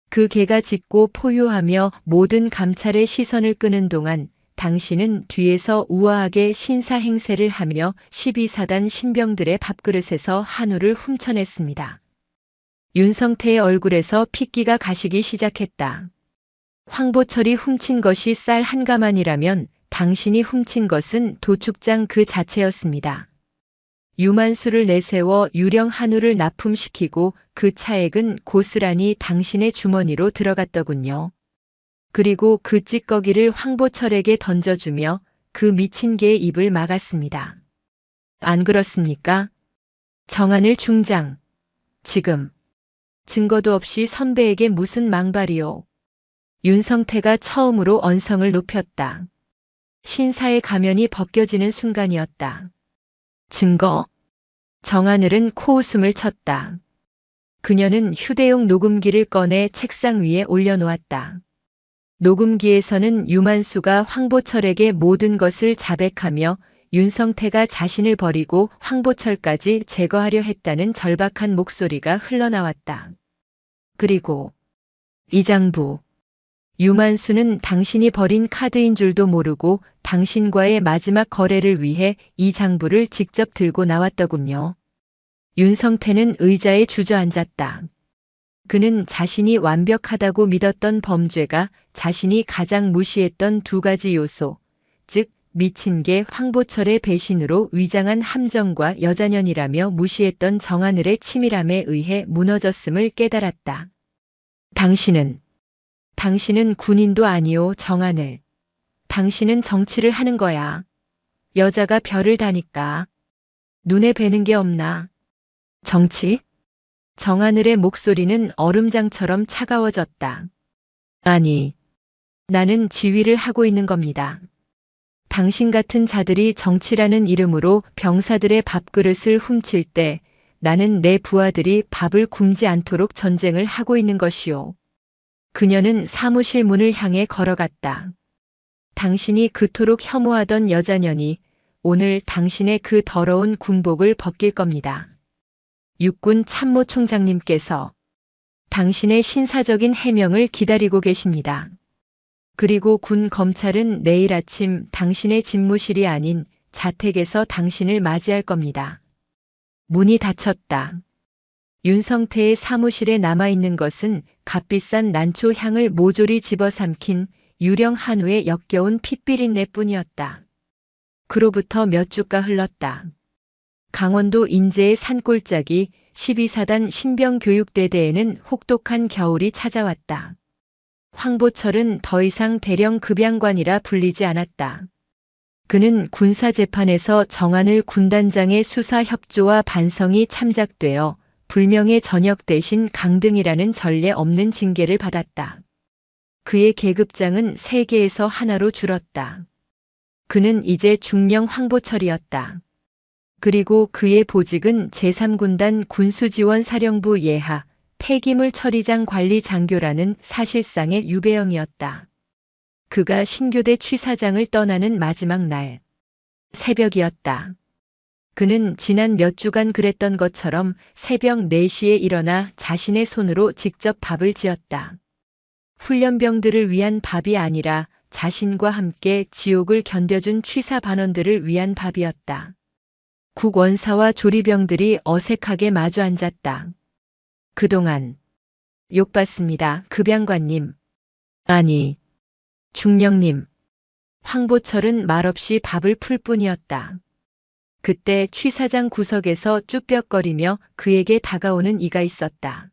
그 개가 짖고 포효하며 모든 감찰의 시선을 끄는 동안 당신은 뒤에서 우아하게 신사 행세를 하며 12사단 신병들의 밥그릇에서 한우를 훔쳐냈습니다. 윤성태의 얼굴에서 핏기가 가시기 시작했다. 황보철이 훔친 것이 쌀 한 가만이라면 당신이 훔친 것은 도축장 그 자체였습니다. 유만수를 내세워 유령 한우를 납품시키고 그 차액은 고스란히 당신의 주머니로 들어갔더군요. 그리고 그 찌꺼기를 황보철에게 던져주며 그 미친 개의 입을 막았습니다. 안 그렇습니까? 정하늘 중장. 지금 증거도 없이 선배에게 무슨 망발이요. 윤성태가 처음으로 언성을 높였다. 신사의 가면이 벗겨지는 순간이었다. 증거. 정하늘은 코웃음을 쳤다. 그녀는 휴대용 녹음기를 꺼내 책상 위에 올려놓았다. 녹음기에서는 유만수가 황보철에게 모든 것을 자백하며 윤성태가 자신을 버리고 황보철까지 제거하려 했다는 절박한 목소리가 흘러나왔다. 그리고 이 장부. 유만수는 당신이 버린 카드인 줄도 모르고 당신과의 마지막 거래를 위해 이 장부를 직접 들고 나왔더군요. 윤성태는 의자에 주저앉았다. 그는 자신이 완벽하다고 믿었던 범죄가 자신이 가장 무시했던 2가지 요소, 즉 미친 개 황보철의 배신으로 위장한 함정과 여자년이라며 무시했던 정하늘의 치밀함에 의해 무너졌음을 깨달았다. 당신은 군인도 아니오, 정하늘. 당신은 정치를 하는 거야. 여자가 별을 다니까 눈에 뵈는 게 없나? 정치? 정하늘의 목소리는 얼음장처럼 차가워졌다. 아니, 나는 지휘를 하고 있는 겁니다. 당신 같은 자들이 정치라는 이름으로 병사들의 밥그릇을 훔칠 때 나는 내 부하들이 밥을 굶지 않도록 전쟁을 하고 있는 것이오. 그녀는 사무실 문을 향해 걸어갔다. 당신이 그토록 혐오하던 여자년이 오늘 당신의 그 더러운 군복을 벗길 겁니다. 육군 참모총장님께서 당신의 신사적인 해명을 기다리고 계십니다. 그리고 군 검찰은 내일 아침 당신의 집무실이 아닌 자택에서 당신을 맞이할 겁니다. 문이 닫혔다. 윤성태의 사무실에 남아있는 것은 값비싼 난초 향을 모조리 집어삼킨 유령 한우의 역겨운 핏비린내뿐이었다. 그로부터 몇 주가 흘렀다. 강원도 인제의 산골짜기 12사단 신병교육대대에는 혹독한 겨울이 찾아왔다. 황보철은 더 이상 대령 급양관이라 불리지 않았다. 그는 군사재판에서 정하늘 군단장의 수사 협조와 반성이 참작되어 불명예 전역 대신 강등이라는 전례 없는 징계를 받았다. 그의 계급장은 3개에서 하나로 줄었다. 그는 이제 중령 황보철이었다. 그리고 그의 보직은 제3군단 군수지원사령부 예하 폐기물 처리장 관리 장교라는 사실상의 유배형이었다. 그가 신교대 취사장을 떠나는 마지막 날. 새벽이었다. 그는 지난 몇 주간 그랬던 것처럼 새벽 4시에 일어나 자신의 손으로 직접 밥을 지었다. 훈련병들을 위한 밥이 아니라 자신과 함께 지옥을 견뎌준 취사 반원들을 위한 밥이었다. 국원사와 조리병들이 어색하게 마주 앉았다. 그동안 욕받습니다, 급양관님. 아니, 중령님. 황보철은 말없이 밥을 풀 뿐이었다. 그때 취사장 구석에서 쭈뼛거리며 그에게 다가오는 이가 있었다.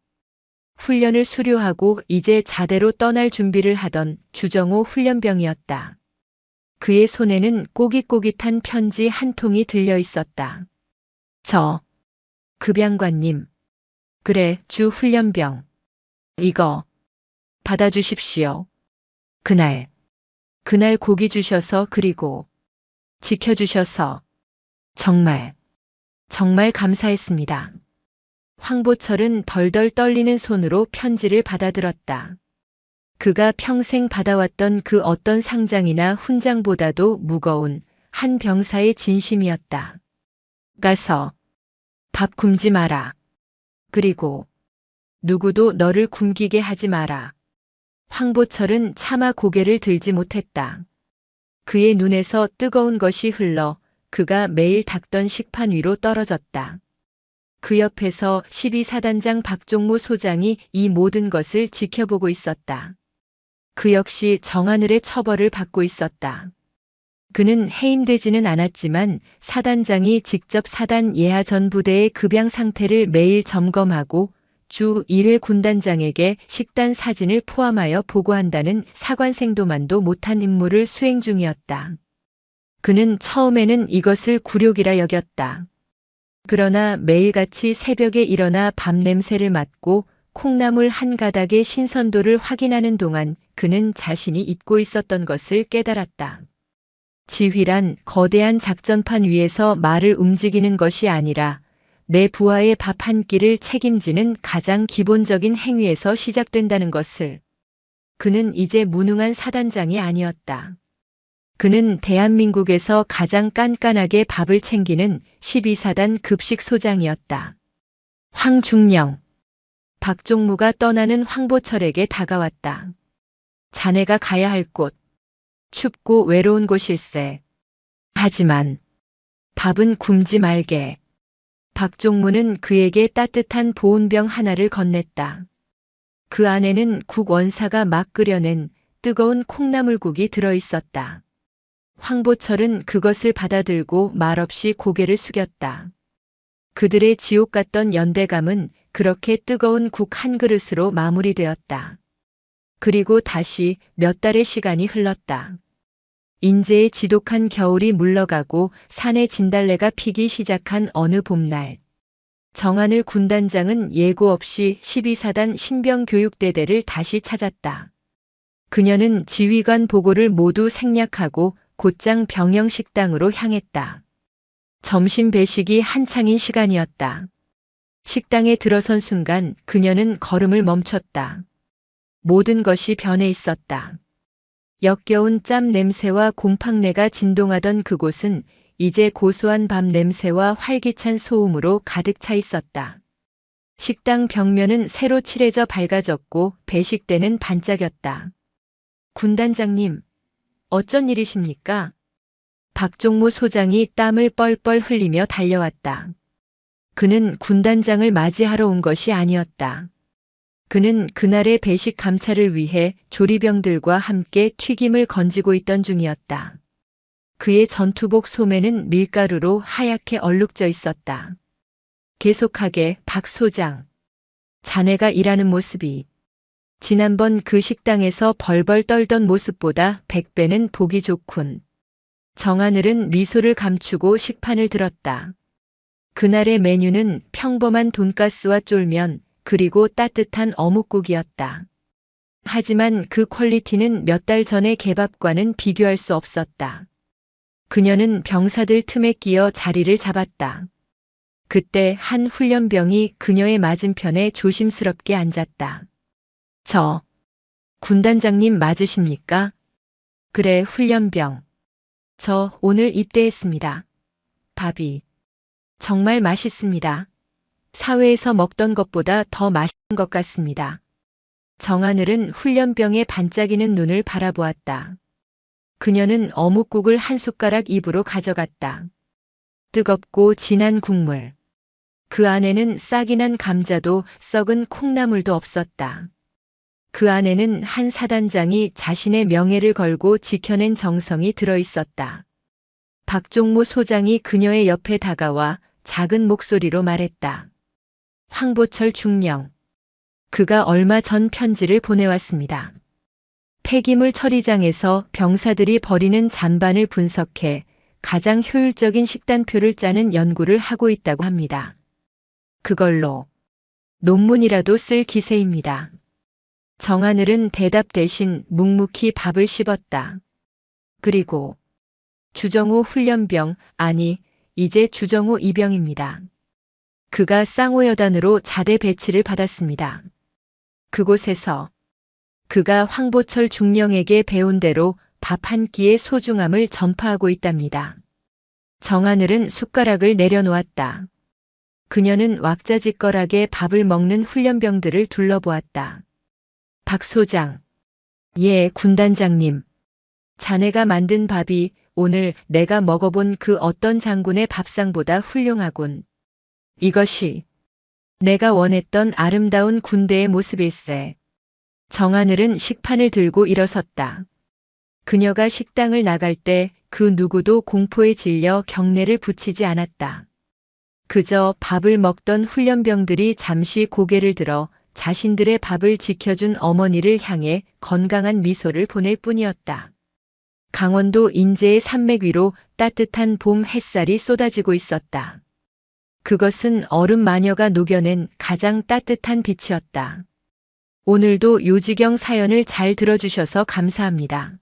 훈련을 수료하고 이제 자대로 떠날 준비를 하던 주정호 훈련병이었다. 그의 손에는 꼬깃꼬깃한 편지 한 통이 들려 있었다. 급양관님. 그래, 주 훈련병. 이거 받아주십시오. 그날 고기 주셔서 그리고 지켜주셔서 정말 감사했습니다. 황보철은 덜덜 떨리는 손으로 편지를 받아들었다. 그가 평생 받아왔던 그 어떤 상장이나 훈장보다도 무거운 한 병사의 진심이었다. 가서 밥 굶지 마라. 그리고 누구도 너를 굶기게 하지 마라. 황보철은 차마 고개를 들지 못했다. 그의 눈에서 뜨거운 것이 흘러 그가 매일 닦던 식판 위로 떨어졌다. 그 옆에서 12사단장 박종무 소장이 이 모든 것을 지켜보고 있었다. 그 역시 정하늘의 처벌을 받고 있었다. 그는 해임되지는 않았지만 사단장이 직접 사단 예하 전 부대의 급양 상태를 매일 점검하고 주 1회 군단장에게 식단 사진을 포함하여 보고한다는 사관생도만도 못한 임무를 수행 중이었다. 그는 처음에는 이것을 굴욕이라 여겼다. 그러나 매일같이 새벽에 일어나 밥 냄새를 맡고 콩나물 한 가닥의 신선도를 확인하는 동안 그는 자신이 잊고 있었던 것을 깨달았다. 지휘란 거대한 작전판 위에서 말을 움직이는 것이 아니라 내 부하의 밥 한 끼를 책임지는 가장 기본적인 행위에서 시작된다는 것을. 그는 이제 무능한 사단장이 아니었다. 그는 대한민국에서 가장 깐깐하게 밥을 챙기는 12사단 급식소장이었다. 황중령. 박종무가 떠나는 황보철에게 다가왔다. 자네가 가야 할 곳. 춥고 외로운 곳일세. 하지만 밥은 굶지 말게. 박종무는 그에게 따뜻한 보온병 하나를 건넸다. 그 안에는 국원사가 막 끓여낸 뜨거운 콩나물국이 들어있었다. 황보철은 그것을 받아들고 말없이 고개를 숙였다. 그들의 지옥 같던 연대감은 그렇게 뜨거운 국 한 그릇으로 마무리되었다. 그리고 다시 몇 달의 시간이 흘렀다. 인제의 지독한 겨울이 물러가고 산에 진달래가 피기 시작한 어느 봄날. 정하늘 군단장은 예고 없이 12사단 신병교육대대를 다시 찾았다. 그녀는 지휘관 보고를 모두 생략하고 곧장 병영식당으로 향했다. 점심 배식이 한창인 시간이었다. 식당에 들어선 순간 그녀는 걸음을 멈췄다. 모든 것이 변해 있었다. 역겨운 짬 냄새와 곰팡내가 진동하던 그곳은 이제 고소한 밥 냄새와 활기찬 소음으로 가득 차 있었다. 식당 벽면은 새로 칠해져 밝아졌고 배식대는 반짝였다. 군단장님, 어쩐 일이십니까? 박종무 소장이 땀을 뻘뻘 흘리며 달려왔다. 그는 군단장을 맞이하러 온 것이 아니었다. 그는 그날의 배식 감찰을 위해 조리병들과 함께 튀김을 건지고 있던 중이었다. 그의 전투복 소매는 밀가루로 하얗게 얼룩져 있었다. 계속하게 박 소장. 자네가 일하는 모습이 지난번 그 식당에서 벌벌 떨던 모습보다 100배는 보기 좋군. 정하늘은 미소를 감추고 식판을 들었다. 그날의 메뉴는 평범한 돈가스와 쫄면, 그리고 따뜻한 어묵국이었다. 하지만 그 퀄리티는 몇 달 전의 개밥과는 비교할 수 없었다. 그녀는 병사들 틈에 끼어 자리를 잡았다. 그때 한 훈련병이 그녀의 맞은편에 조심스럽게 앉았다. 저, 군단장님 맞으십니까? 그래, 훈련병. 저 오늘 입대했습니다. 밥이 정말 맛있습니다. 사회에서 먹던 것보다 더 맛있는 것 같습니다. 정하늘은 훈련병의 반짝이는 눈을 바라보았다. 그녀는 어묵국을 한 숟가락 입으로 가져갔다. 뜨겁고 진한 국물. 그 안에는 싹이 난 감자도 썩은 콩나물도 없었다. 그 안에는 한 사단장이 자신의 명예를 걸고 지켜낸 정성이 들어 있었다. 박종무 소장이 그녀의 옆에 다가와 작은 목소리로 말했다. 황보철 중령. 그가 얼마 전 편지를 보내왔습니다. 폐기물 처리장에서 병사들이 버리는 잔반을 분석해 가장 효율적인 식단표를 짜는 연구를 하고 있다고 합니다. 그걸로 논문이라도 쓸 기세입니다. 정하늘은 대답 대신 묵묵히 밥을 씹었다. 그리고 주정호 훈련병, 아니, 이제 주정호 이병입니다. 그가 쌍호여단으로 자대 배치를 받았습니다. 그곳에서 그가 황보철 중령에게 배운 대로 밥 한 끼의 소중함을 전파하고 있답니다. 정하늘은 숟가락을 내려놓았다. 그녀는 왁자지껄하게 밥을 먹는 훈련병들을 둘러보았다. 박 소장. 예, 군단장님. 자네가 만든 밥이 오늘 내가 먹어본 그 어떤 장군의 밥상보다 훌륭하군. 이것이 내가 원했던 아름다운 군대의 모습일세. 정하늘은 식판을 들고 일어섰다. 그녀가 식당을 나갈 때 그 누구도 공포에 질려 경례를 붙이지 않았다. 그저 밥을 먹던 훈련병들이 잠시 고개를 들어 자신들의 밥을 지켜준 어머니를 향해 건강한 미소를 보낼 뿐이었다. 강원도 인제의 산맥 위로 따뜻한 봄 햇살이 쏟아지고 있었다. 그것은 얼음 마녀가 녹여낸 가장 따뜻한 빛이었다. 오늘도 요지경 사연을 잘 들어주셔서 감사합니다.